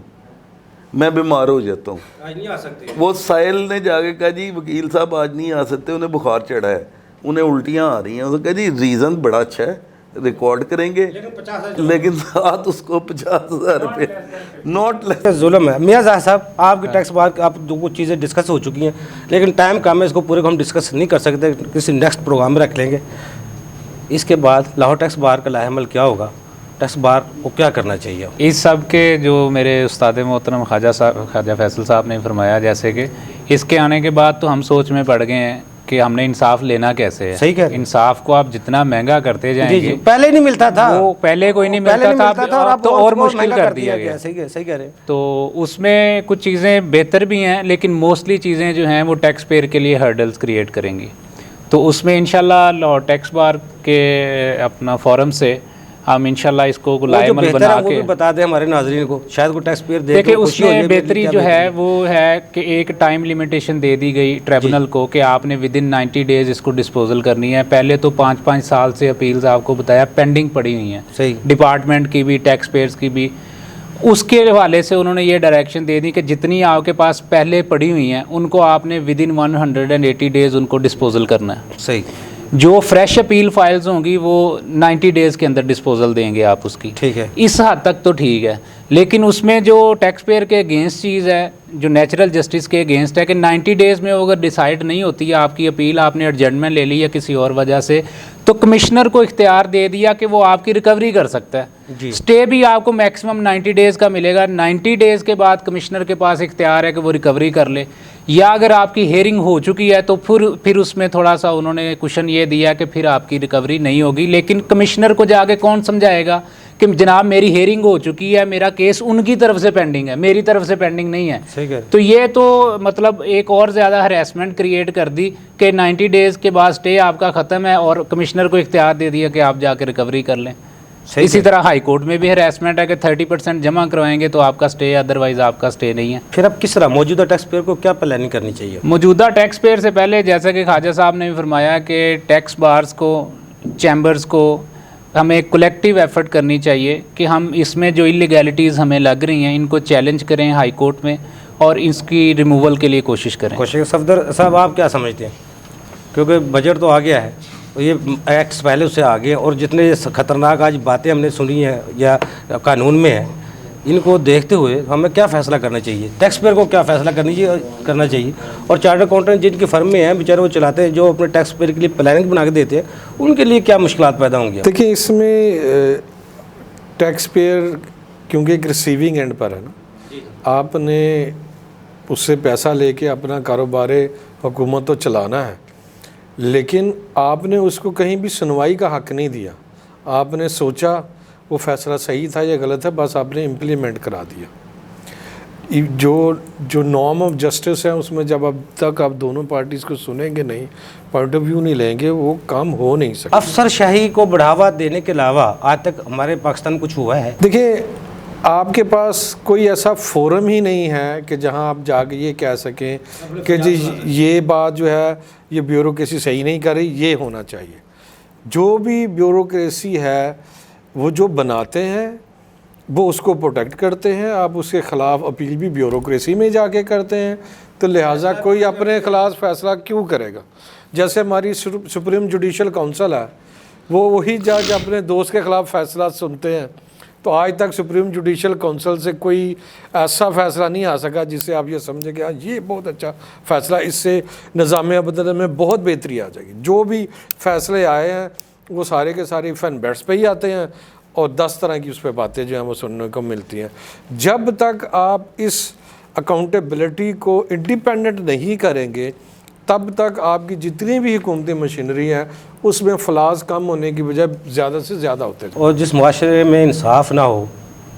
Speaker 4: मैं बीमार हो जाता हूँ,
Speaker 1: आज नहीं आ सकते।
Speaker 4: वो साहिल ने जाके कहा जी वकील साहब आज नहीं आ सकते, उन्हें बुखार चढ़ा है, उन्हें उल्टियाँ आ रही हैं। उसने कहा जी रीज़न बड़ा अच्छा है, रिकॉर्ड करेंगे, लेकिन साथ उसको 50,000 रुपये नॉट लेस।
Speaker 1: जुल्म है। मियाँ ज़ाहिर साहब, आपकी टैक्स बार आप जो कुछ चीज़ें डिस्कस हो चुकी हैं, लेकिन टाइम कम है, इसको पूरे को हम डिस्कस नहीं कर सकते, किसी नेक्स्ट प्रोग्राम में रख लेंगे। इसके बाद लाहौर टैक्स बार का लाहेमल क्या होगा, टैक्स बार को क्या करना चाहिए?
Speaker 2: इस सब के जो मेरे उस्ताद मोहतरम ख्वाजा फैसल साहब ने फरमाया, जैसे कि इसके आने के बाद तो हम सोच में पड़ गए हैं कि हमने इंसाफ लेना कैसे है।
Speaker 1: सही कह रहे हैं।
Speaker 2: इंसाफ को आप जितना महंगा करते जाएंगे,
Speaker 1: पहले नहीं मिलता था,
Speaker 2: वो पहले कोई नहीं मिलता था, अब तो और मुश्किल कर दिया गया।
Speaker 1: सही कह रहे हैं।
Speaker 2: तो उसमें कुछ चीज़ें बेहतर भी हैं, लेकिन मोस्टली चीज़ें जो हैं वो टैक्स पेयर के लिए हर्डल्स क्रिएट करेंगी। तो उसमें इंशाल्लाह लाहौर टैक्स बार के अपना फोरम से हम इंशाल्लाह इसको लाएमल बना के
Speaker 1: बता दें हमारे नाज़रीन को, शायद को टैक्स पेयर
Speaker 2: देखिए। उसमें बेहतरी जो है वो है कि एक टाइम लिमिटेशन दे दी गई ट्रिब्यूनल को कि आपने विद इन 90 डेज इसको डिस्पोजल करनी है। पहले तो 5-5 साल से अपील्स आपको बताया पेंडिंग पड़ी हुई हैं,
Speaker 1: सही,
Speaker 2: डिपार्टमेंट की भी, टैक्स पेयर्स की भी। उसके हवाले से उन्होंने ये डायरेक्शन दे दी कि जितनी आपके पास पहले पड़ी हुई हैं उनको आपने विद इन 180 डेज़ उनको डिस्पोजल करना है।
Speaker 1: सही।
Speaker 2: जो फ्रेश अपील फाइल्स होंगी वो 90 डेज़ के अंदर डिस्पोजल देंगे आप उसकी।
Speaker 1: ठीक है,
Speaker 2: इस हद तक तो ठीक है, लेकिन उसमें जो टैक्स पेयर के अगेंस्ट चीज़ है, जो नेचुरल जस्टिस के अगेंस्ट है कि 90 डेज़ में अगर डिसाइड नहीं होती है आपकी अपील, आपने एडजमेंट ले ली या किसी और वजह से, तो कमिश्नर को इख्तियार दे दिया कि वो आपकी रिकवरी कर सकता है। स्टे भी आपको मैक्सिमम 90 डेज़ का मिलेगा। 90 डेज़ के बाद कमिश्नर के पास इख्तियार है कि वो रिकवरी कर ले, या अगर आपकी हेयरिंग हो चुकी है तो फिर उसमें थोड़ा सा उन्होंने क्वेश्चन ये दिया कि फिर आपकी रिकवरी नहीं होगी। लेकिन कमिश्नर को जाके कौन समझाएगा कि जनाब मेरी हेयरिंग हो चुकी है, मेरा केस उनकी तरफ से पेंडिंग है, मेरी तरफ से पेंडिंग नहीं है। तो ये तो मतलब एक और ज़्यादा हरेसमेंट क्रिएट कर दी कि 90 डेज़ के बाद स्टे आपका ख़त्म है और कमिश्नर को इख्तियार दे दिया कि आप जाके रिकवरी कर लें। इसी तरह हाई कोर्ट में भी हरेसमेंट है कि 30% जमा करवाएंगे तो आपका स्टे, अदरवाइज आपका स्टे नहीं है।
Speaker 1: फिर अब किस तरह मौजूदा टैक्स पेयर को क्या प्लानिंग करनी चाहिए?
Speaker 2: मौजूदा टैक्स पेयर से पहले, जैसा कि ख्वाजा साहब ने भी फरमाया कि टैक्स बार्स को, चैम्बर्स को हमें कलेक्टिव एफर्ट करनी चाहिए कि हम इसमें जो इलीगैलिटीज़ हमें लग रही हैं इनको चैलेंज करें हाई कोर्ट में और इसकी रिमूवल के लिए कोशिश करें।
Speaker 1: सफदर साहब, आप क्या समझते हैं? क्योंकि बजट तो आ गया है, तो ये एक्ट्स पहले उससे आ गए और जितने खतरनाक आज बातें हमने सुनी हैं या कानून में है, इनको देखते हुए हमें क्या फ़ैसला करना चाहिए? टैक्स पेयर को क्या फ़ैसला करना चाहिए? और चार्टर्ड अकाउंटेंट जिनकी फर्म में हैं, बेचारे वो चलाते हैं, जो अपने टैक्स पेयर के लिए प्लानिंग बना के देते हैं, उनके लिए क्या मुश्किलात पैदा होंगी?
Speaker 3: देखिए, इसमें टैक्स पेयर क्योंकि एक रिसीविंग एंड पर है ना, आपने उससे पैसा लेके अपना कारोबार हुकूमत तो चलाना है, लेकिन आपने उसको कहीं भी सुनवाई का हक़ नहीं दिया। आपने सोचा वो फ़ैसला सही था या गलत है, बस आपने इम्प्लीमेंट करा दिया। जो नॉर्म ऑफ जस्टिस है उसमें जब अब तक आप दोनों पार्टीज़ को सुनेंगे नहीं, पॉइंट ऑफ व्यू नहीं लेंगे, वो काम हो नहीं सकता।
Speaker 1: अफसरशाही को बढ़ावा देने के अलावा आज तक हमारे पाकिस्तान कुछ हुआ है?
Speaker 3: देखिए, आपके पास कोई ऐसा फोरम ही नहीं है कि जहां आप जाके ये कह सकें कि जी ये बात जो है ये ब्यूरोक्रेसी सही नहीं कर रही, ये होना चाहिए। जो भी ब्यूरोक्रेसी है वो जो बनाते हैं वो उसको प्रोटेक्ट करते हैं, आप उसके ख़िलाफ़ अपील भी ब्यूरोक्रेसी में जाके करते हैं, तो लिहाजा कोई अपने ख़िलाफ़ फ़ैसला क्यों करेगा? जैसे हमारी सुप्रीम जुडिशल काउंसिल है, वो वही जज अपने दोस्त के ख़िलाफ़ फ़ैसला सुनते हैं, तो आज तक सुप्रीम जुडिशल काउंसिल से कोई ऐसा फैसला नहीं आ सका जिससे आप ये समझे कि हाँ ये बहुत अच्छा फैसला, इससे निज़ाम अदलत में बहुत बेहतरी आ जाएगी। जो भी फैसले आए हैं वो सारे के सारे फन बेट्स पे ही आते हैं और 10 तरह की उस पर बातें जो हैं वो सुनने को मिलती हैं। जब तक आप इस अकाउंटेबिलिटी को इंडिपेंडेंट नहीं करेंगे तब तक आपकी जितनी भी हुकूमती मशीनरी है उसमें फ्लाज कम होने की बजाय ज़्यादा से ज़्यादा होते हैं।
Speaker 1: और जिस माशरे में इंसाफ ना हो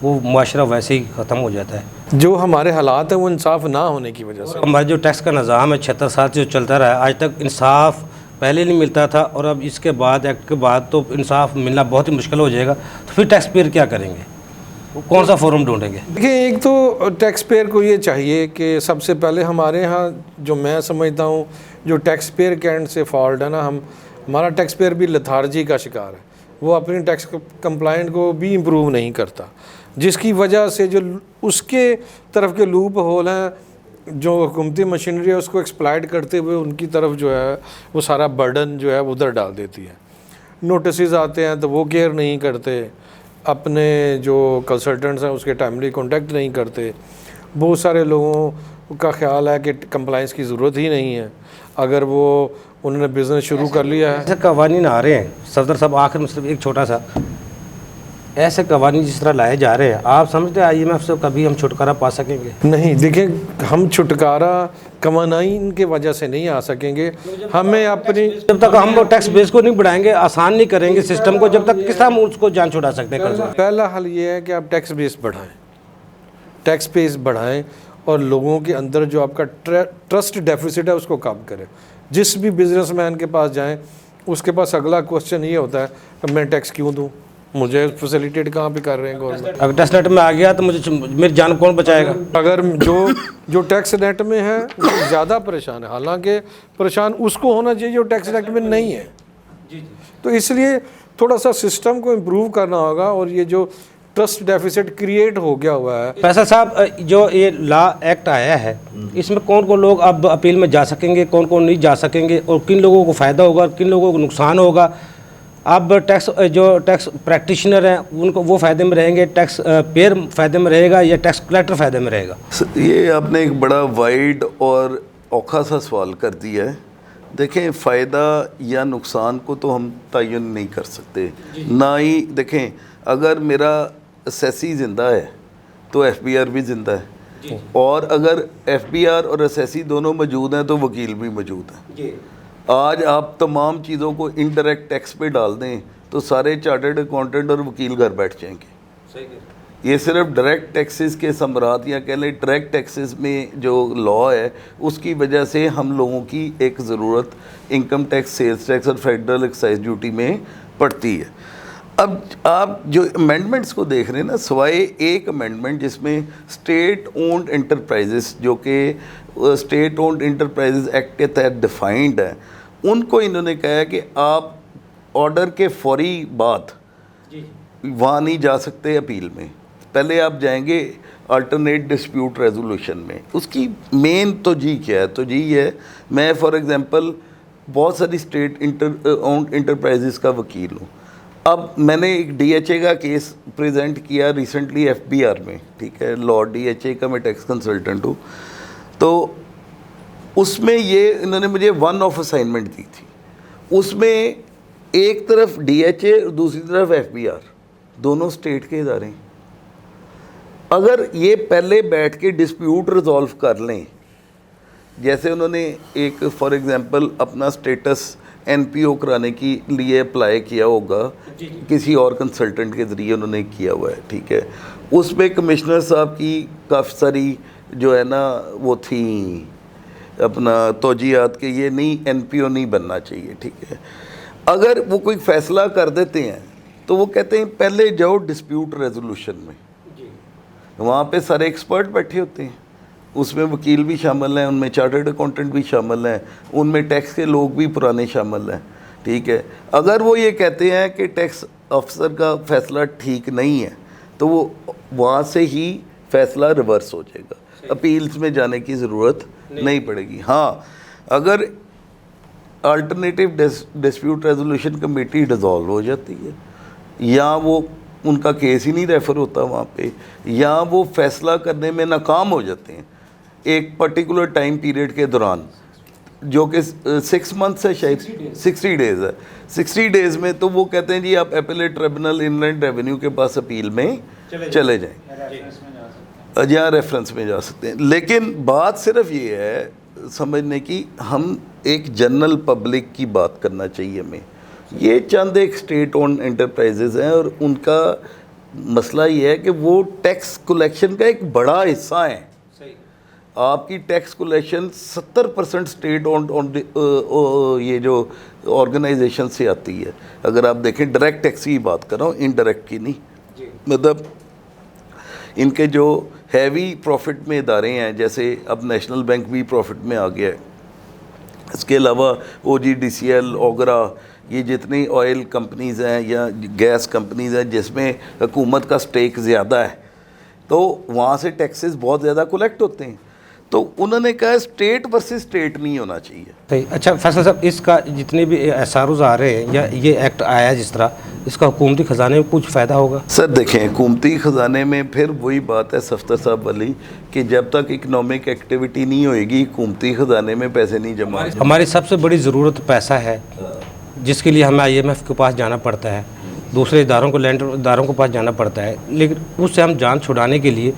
Speaker 1: वो माशरा वैसे ही ख़त्म हो जाता है।
Speaker 3: जो हमारे हालात हैं वो इंसाफ ना होने की वजह से,
Speaker 1: हमारा जो टैक्स का निज़ाम है 76 साल से जो चलता रहा है, आज तक इंसाफ पहले नहीं मिलता था और अब इसके बाद एक्ट के बाद तो इंसाफ मिलना बहुत ही मुश्किल हो जाएगा। तो फिर टैक्स पेयर क्या करेंगे, कौन सा फोरम ढूंढेंगे?
Speaker 3: देखिए, एक तो टैक्स पेयर को ये चाहिए कि सबसे पहले हमारे यहाँ जो मैं समझता हूँ जो टैक्स पेयर के एंड से फॉल्ट है ना, हमारा टैक्स पेयर भी लथार्जी का शिकार है। वो अपनी टैक्स कंप्लाइंट को भी इम्प्रूव नहीं करता, जिसकी वजह से जो उसके तरफ के लूप होल हैं जो हुकूमती मशीनरी है उसको एक्सप्लॉइट करते हुए उनकी तरफ जो है वो सारा बर्डन जो है उधर डाल देती है। नोटिस आते हैं तो वो केयर नहीं करते, अपने जो कंसल्टेंट्स हैं उसके टाइमली कॉन्टेक्ट नहीं करते। बहुत सारे लोगों का ख्याल है कि कंप्लाइंस की ज़रूरत ही नहीं है, अगर वो उन्होंने बिज़नेस शुरू कर लिया है।
Speaker 1: ऐसे कवानीन आ रहे हैं सफदर साहब, आखिर में सिर्फ एक छोटा सा, ऐसे कवानीन जिस तरह लाए जा रहे हैं, आप समझते हैं IMF से कभी हम छुटकारा पा सकेंगे?
Speaker 3: नहीं, देखिए, हम छुटकारा कवानीन के वजह से नहीं आ सकेंगे। हमें अपनी
Speaker 1: जब तक हम टैक्स बेस को नहीं बढ़ाएंगे, आसान नहीं करेंगे सिस्टम को, जब तक किस हम उसको जान छुड़ा सकते हैं?
Speaker 3: पहला हल ये है कि आप टैक्स बेस बढ़ाएं, टैक्स बेस बढ़ाएं और लोगों के अंदर जो आपका ट्रस्ट डेफिसिट है उसको कम करें। जिस भी बिजनेसमैन के पास जाएं उसके पास अगला क्वेश्चन ये होता है कि मैं टैक्स क्यों दूं, मुझे फैसिलिटेट कहाँ पे कर रहे हैं गवर्नमेंट।
Speaker 1: अगर टैक्स नेट में आ गया तो मुझे मेरी जान कौन बचाएगा?
Speaker 3: अगर जो टैक्स नेट में है वो ज़्यादा परेशान है, हालांकि परेशान उसको होना चाहिए जो टैक्स नेट में नहीं है। तो इसलिए थोड़ा सा सिस्टम को इम्प्रूव करना होगा और ये जो ट्रस्ट डेफिसिट क्रिएट हो गया हुआ है।
Speaker 1: फैसल साहब, जो ये लॉ एक्ट आया है इसमें कौन कौन लोग अब अपील में जा सकेंगे, कौन कौन नहीं जा सकेंगे और किन लोगों को फ़ायदा होगा, किन लोगों को नुकसान होगा? अब टैक्स प्रैक्टिशनर हैं उनको वो फ़ायदे में रहेंगे, टैक्स पेयर फ़ायदे में रहेगा या टैक्स कलेक्टर फ़ायदे में रहेगा?
Speaker 4: ये आपने एक बड़ा वाइड और औखा सा सवाल कर दिया है। देखें, फ़ायदा या नुकसान को तो हम तयन नहीं कर सकते, ना ही देखें अगर मेरा असेसी ज़िंदा है तो FBR भी ज़िंदा है, और अगर FBR और असेसी दोनों मौजूद हैं तो वकील भी मौजूद है। आज आप तमाम चीज़ों को इनडायरेक्ट टैक्स पे डाल दें तो सारे चार्टर्ड अकाउंटेंट और वकील घर बैठ जाएंगे। ये सिर्फ डायरेक्ट टैक्सेस के समरात या कह लें डायरेक्ट टैक्सेस में जो लॉ है उसकी वजह से हम लोगों की एक ज़रूरत इनकम टैक्स, सेल्स टैक्स और फेडरल एक्साइज ड्यूटी में पड़ती है। अब आप जो अमेंडमेंट्स को देख रहे हैं ना, सिवाय एक अमेंडमेंट जिसमें स्टेट ओन्ड इंटरप्राइजेस जो कि स्टेट ओन्ड इंटरप्राइजेस एक्ट के तहत डिफाइंड है, उनको इन्होंने कहा है कि आप ऑर्डर के फौरी बाद वहाँ नहीं जा सकते अपील में, पहले आप जाएंगे अल्टरनेट डिस्प्यूट रेजोल्यूशन में। उसकी मेन तो जी क्या है? तो जी है, मैं फॉर एग्जांपल बहुत सारी स्टेट ओन्ड इंटरप्राइजेस का वकील हूँ। अब मैंने एक DHA का केस प्रेजेंट किया रिसेंटली FBR में, ठीक है, लॉ DHA का मैं टैक्स कंसल्टेंट हूँ। तो उसमें ये इन्होंने मुझे वन ऑफ असाइनमेंट दी थी, उसमें एक तरफ DHA और दूसरी तरफ FBR, दोनों स्टेट के इदारे। अगर ये पहले बैठ के डिस्प्यूट रिजॉल्व कर लें, जैसे उन्होंने एक फॉर एग्जांपल अपना स्टेटस NPO कराने के लिए अप्लाई किया होगा, किसी और कंसल्टेंट के ज़रिए उन्होंने किया हुआ है, ठीक है, उसमें कमिश्नर साहब की काफ़ी सारी जो है ना वो थी अपना तौजीहात के ये नहीं NPO नहीं बनना चाहिए, ठीक है। अगर वो कोई फ़ैसला कर देते हैं तो वो कहते हैं पहले जाओ डिस्प्यूट रेजोल्यूशन में, वहाँ पे सारे एक्सपर्ट बैठे होते हैं, उसमें वकील भी शामिल हैं, उनमें चार्टर्ड अकाउंटेंट भी शामिल हैं, उनमें टैक्स के लोग भी पुराने शामिल हैं, ठीक है। अगर वो ये कहते हैं कि टैक्स अफसर का फ़ैसला ठीक नहीं है तो वो वहाँ से ही फ़ैसला रिवर्स हो जाएगा, अपील्स में जाने की ज़रूरत नहीं पड़ेगी। हाँ, अगर alternative dispute resolution committee dissolve हो जाती है या वो उनका केस ही नहीं रेफ़र होता वहाँ पे, या वो फैसला करने में नाकाम हो जाते हैं एक पर्टिकुलर टाइम पीरियड के दौरान, जो कि 6 मंथ्स है शायद, 60 डेज़ है। 60 डेज़ में तो वो कहते हैं जी आप एपेलेट ट्रिब्यूनल इनलैंड रेवेन्यू के पास अपील में चले जाएँ, या रेफरेंस में जा सकते हैं। लेकिन बात सिर्फ ये है समझने की, हम एक जनरल पब्लिक की बात करना चाहिए हमें। ये चंद एक स्टेट ओन एंटरप्राइजेज़ हैं और उनका मसला ये है कि वो टैक्स कलेक्शन का एक बड़ा हिस्सा है। आपकी टैक्स कलेक्शन 70% स्टेट ओन ये जो ऑर्गेनाइजेशन से आती है। अगर आप देखें डायरेक्ट टैक्स की बात कर रहा हूँ, इनडायरेक्ट की नहीं। मतलब इनके जो हैवी प्रॉफिट में इदारे हैं, जैसे अब नेशनल बैंक भी प्रॉफिट में आ गया है, इसके अलावा OGDCL ओगरा, ये जितनी ऑयल कंपनीज़ हैं या गैस कंपनीज़ हैं जिसमें हुकूमत का स्टेक ज़्यादा है, तो वहाँ से टैक्सेस बहुत ज़्यादा कलेक्ट होते हैं। तो उन्होंने कहा स्टेट वर्सेस स्टेट नहीं होना चाहिए।
Speaker 1: सही। अच्छा फैसल साहब, इसका जितने भी SROs आ रहे हैं या ये एक्ट आया जिस तरह, इसका हुकूमती ख़जाने में कुछ फ़ायदा होगा?
Speaker 4: सर देखें, हुकूमती ख़जाने में फिर वही बात है सफ्तर साहब वाली कि जब तक इकनॉमिक एक्टिविटी नहीं होएगी हुकूमती ख़जाने में पैसे नहीं जमा।
Speaker 1: हमारी सबसे बड़ी ज़रूरत पैसा है, जिसके लिए हमें IMF के पास जाना पड़ता है, दूसरे इदारों को लैंड इदारों के पास जाना पड़ता है, लेकिन उससे हम जान छुड़ाने के लिए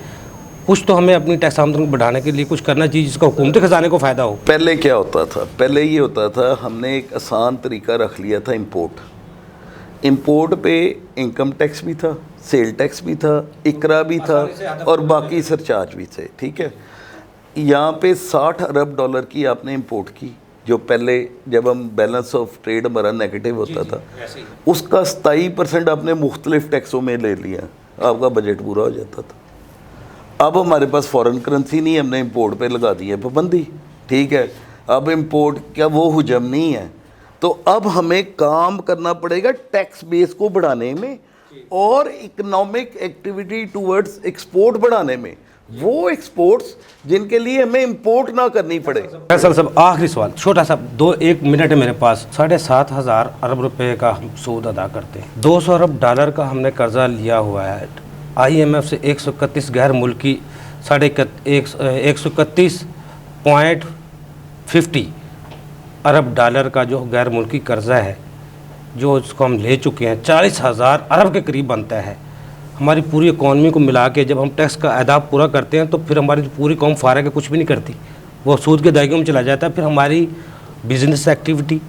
Speaker 1: कुछ तो हमें अपनी टैक्स आमदनी को बढ़ाने के लिए कुछ करना चाहिए जिसका हुकूमती ख़जाने को फ़ायदा हो।
Speaker 4: पहले क्या होता था? पहले ये होता था, हमने एक आसान तरीका रख लिया था इंपोर्ट पे इनकम टैक्स भी था, सेल टैक्स भी था, इकरा भी था और बाकी सरचार्ज भी थे। ठीक है, यहाँ पे $60 अरब की आपने इंपोर्ट की, जो पहले जब हम बैलेंस ऑफ ट्रेड हमारा नेगेटिव होता था, उसका 27% आपने मुख्तलिफ टैक्सों में ले लिया, आपका बजट पूरा हो जाता था। अब हमारे पास फॉरेन करेंसी नहीं, हमने इंपोर्ट पे लगा दी है पाबंदी। ठीक है, अब इंपोर्ट क्या वो हुजम नहीं है, तो अब हमें काम करना पड़ेगा टैक्स बेस को बढ़ाने में और इकोनॉमिक एक्टिविटी टूवर्ड्स एक्सपोर्ट बढ़ाने में, वो एक्सपोर्ट्स जिनके लिए हमें इंपोर्ट ना करनी पड़े।
Speaker 1: फैसल साहब, आखिरी सवाल छोटा सा, 1 मिनट है मेरे पास। 7,500 अरब रुपए का हम सूद अदा करते हैं, $200 अरब का हमने कर्जा लिया हुआ है IMF से। 131 गैर मुल्की 131.50 अरब डॉलर का जो गैर मुल्की कर्जा है, जो इसको हम ले चुके हैं, 40,000 अरब के करीब बनता है। हमारी पूरी इकॉनमी को मिला के जब हम टैक्स का अदा पूरा करते हैं तो फिर हमारी पूरी कौम फारग है, कुछ भी नहीं करती, वो सूद के दायरे में चला जाता है। फिर हमारी बिजनेस एक्टिविटी,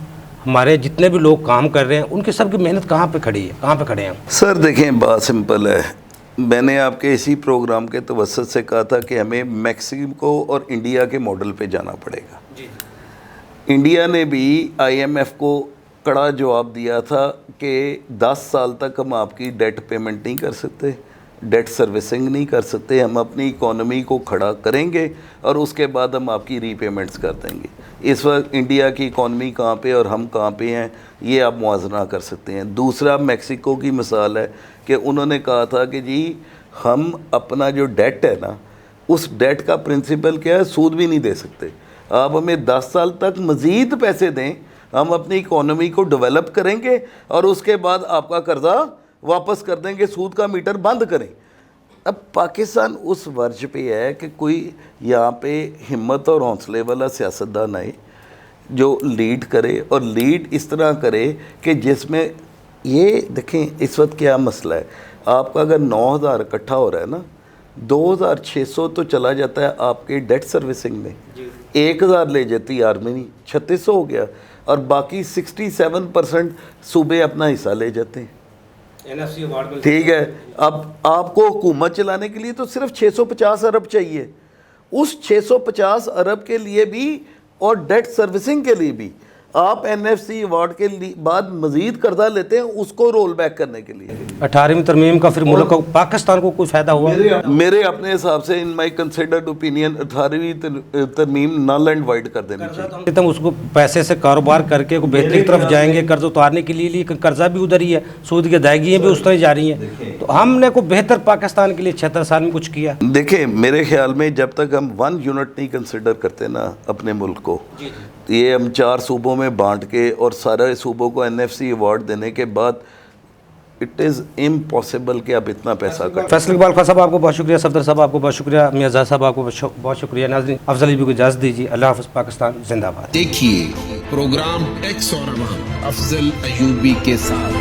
Speaker 1: हमारे जितने भी लोग काम कर रहे हैं, उनकी सबकी मेहनत कहाँ पे खड़ी है, कहाँ पे खड़े हैं?
Speaker 4: सर देखें, बात सिंपल है। मैंने आपके इसी प्रोग्राम के तवस्सुत से कहा था कि हमें मैक्सिको और इंडिया के मॉडल पे जाना पड़ेगा। इंडिया ने भी IMF को कड़ा जवाब दिया था कि 10 साल तक हम आपकी डेट पेमेंट नहीं कर सकते, डेट सर्विसिंग नहीं कर सकते, हम अपनी इकोनॉमी को खड़ा करेंगे और उसके बाद हम आपकी रीपेमेंट्स कर देंगे। इस वक्त इंडिया की इकोनॉमी कहाँ पे और हम कहाँ पे हैं, ये आप मुआवजा कर सकते हैं। दूसरा मैक्सिको की मिसाल है कि उन्होंने कहा था कि जी हम अपना जो डेट है ना, उस डेट का प्रिंसिपल क्या है, सूद भी नहीं दे सकते, आप हमें 10 साल तक मज़ीद पैसे दें, हम अपनी इकोनॉमी को डेवलप करेंगे और उसके बाद आपका कर्जा वापस कर देंगे, सूद का मीटर बंद करें। अब पाकिस्तान उस वर्ज पे है कि कोई यहाँ पे हिम्मत और हौसले वाला सियासतदान आए जो लीड करे, और लीड इस तरह करे कि जिसमें ये देखें इस वक्त क्या मसला है, आपका अगर 9,000 इकट्ठा हो रहा है ना, 2,600 तो चला जाता है आपके डेट सर्विसिंग में, 1,000 ले जाती आर्मी, 3,600 हो गया, और बाकी 67% सूबे अपना हिस्सा ले जाते हैं। ठीक है, अब आपको हुकूमत चलाने के लिए तो सिर्फ 650 अरब चाहिए, उस 650 अरब के लिए भी और डेट सर्विसिंग के लिए भी आप NFC अवार्ड के बाद मजीद कर्जा लेते हैं उसको रोल बैक करने के लिए।
Speaker 1: 18वीं तरमीम का फिर मुल्क को, पाकिस्तान को कोई फ़ायदा हुआ?
Speaker 4: मेरे अपने हिसाब से इन माई कंसिडर्ड ओपिनियन 18वीं तरमीम नल एंड वाइड कर देनी चाहिए।
Speaker 1: हम उसको पैसे से कारोबार करके को बेहतरी की तरफ जाएंगे, कर्ज उतारने के लिए कर्जा भी उधर ही है, सूद की अदायगियाँ भी उस तरह जा रही हैं, तो हमने को बेहतर पाकिस्तान के लिए 76 साल में कुछ किया?
Speaker 4: देखें मेरे ख्याल में जब तक हम 1 यूनिट नहीं कंसिडर करते ना अपने मुल्क को, ये हम 4 सूबों में बांट के और सारे सूबों को NFC अवार्ड देने के बाद इट इज़ इम्पॉसिबल कि आप इतना पैसा करें।
Speaker 1: फैसल इकबाल खान साहब आपको बहुत शुक्रिया, सफदर साहब आपको बहुत शुक्रिया, मियाज़ साहब आपको बहुत शुक्रिया। नाज़रीन, अफजल ल्यूबी को इजाज़त दीजिए। अल्लाह हाफ़िज़। पाकिस्तान जिंदाबाद।
Speaker 5: देखिए प्रोग्राम टैक्स और अवाम अफजल अयूबी के साथ।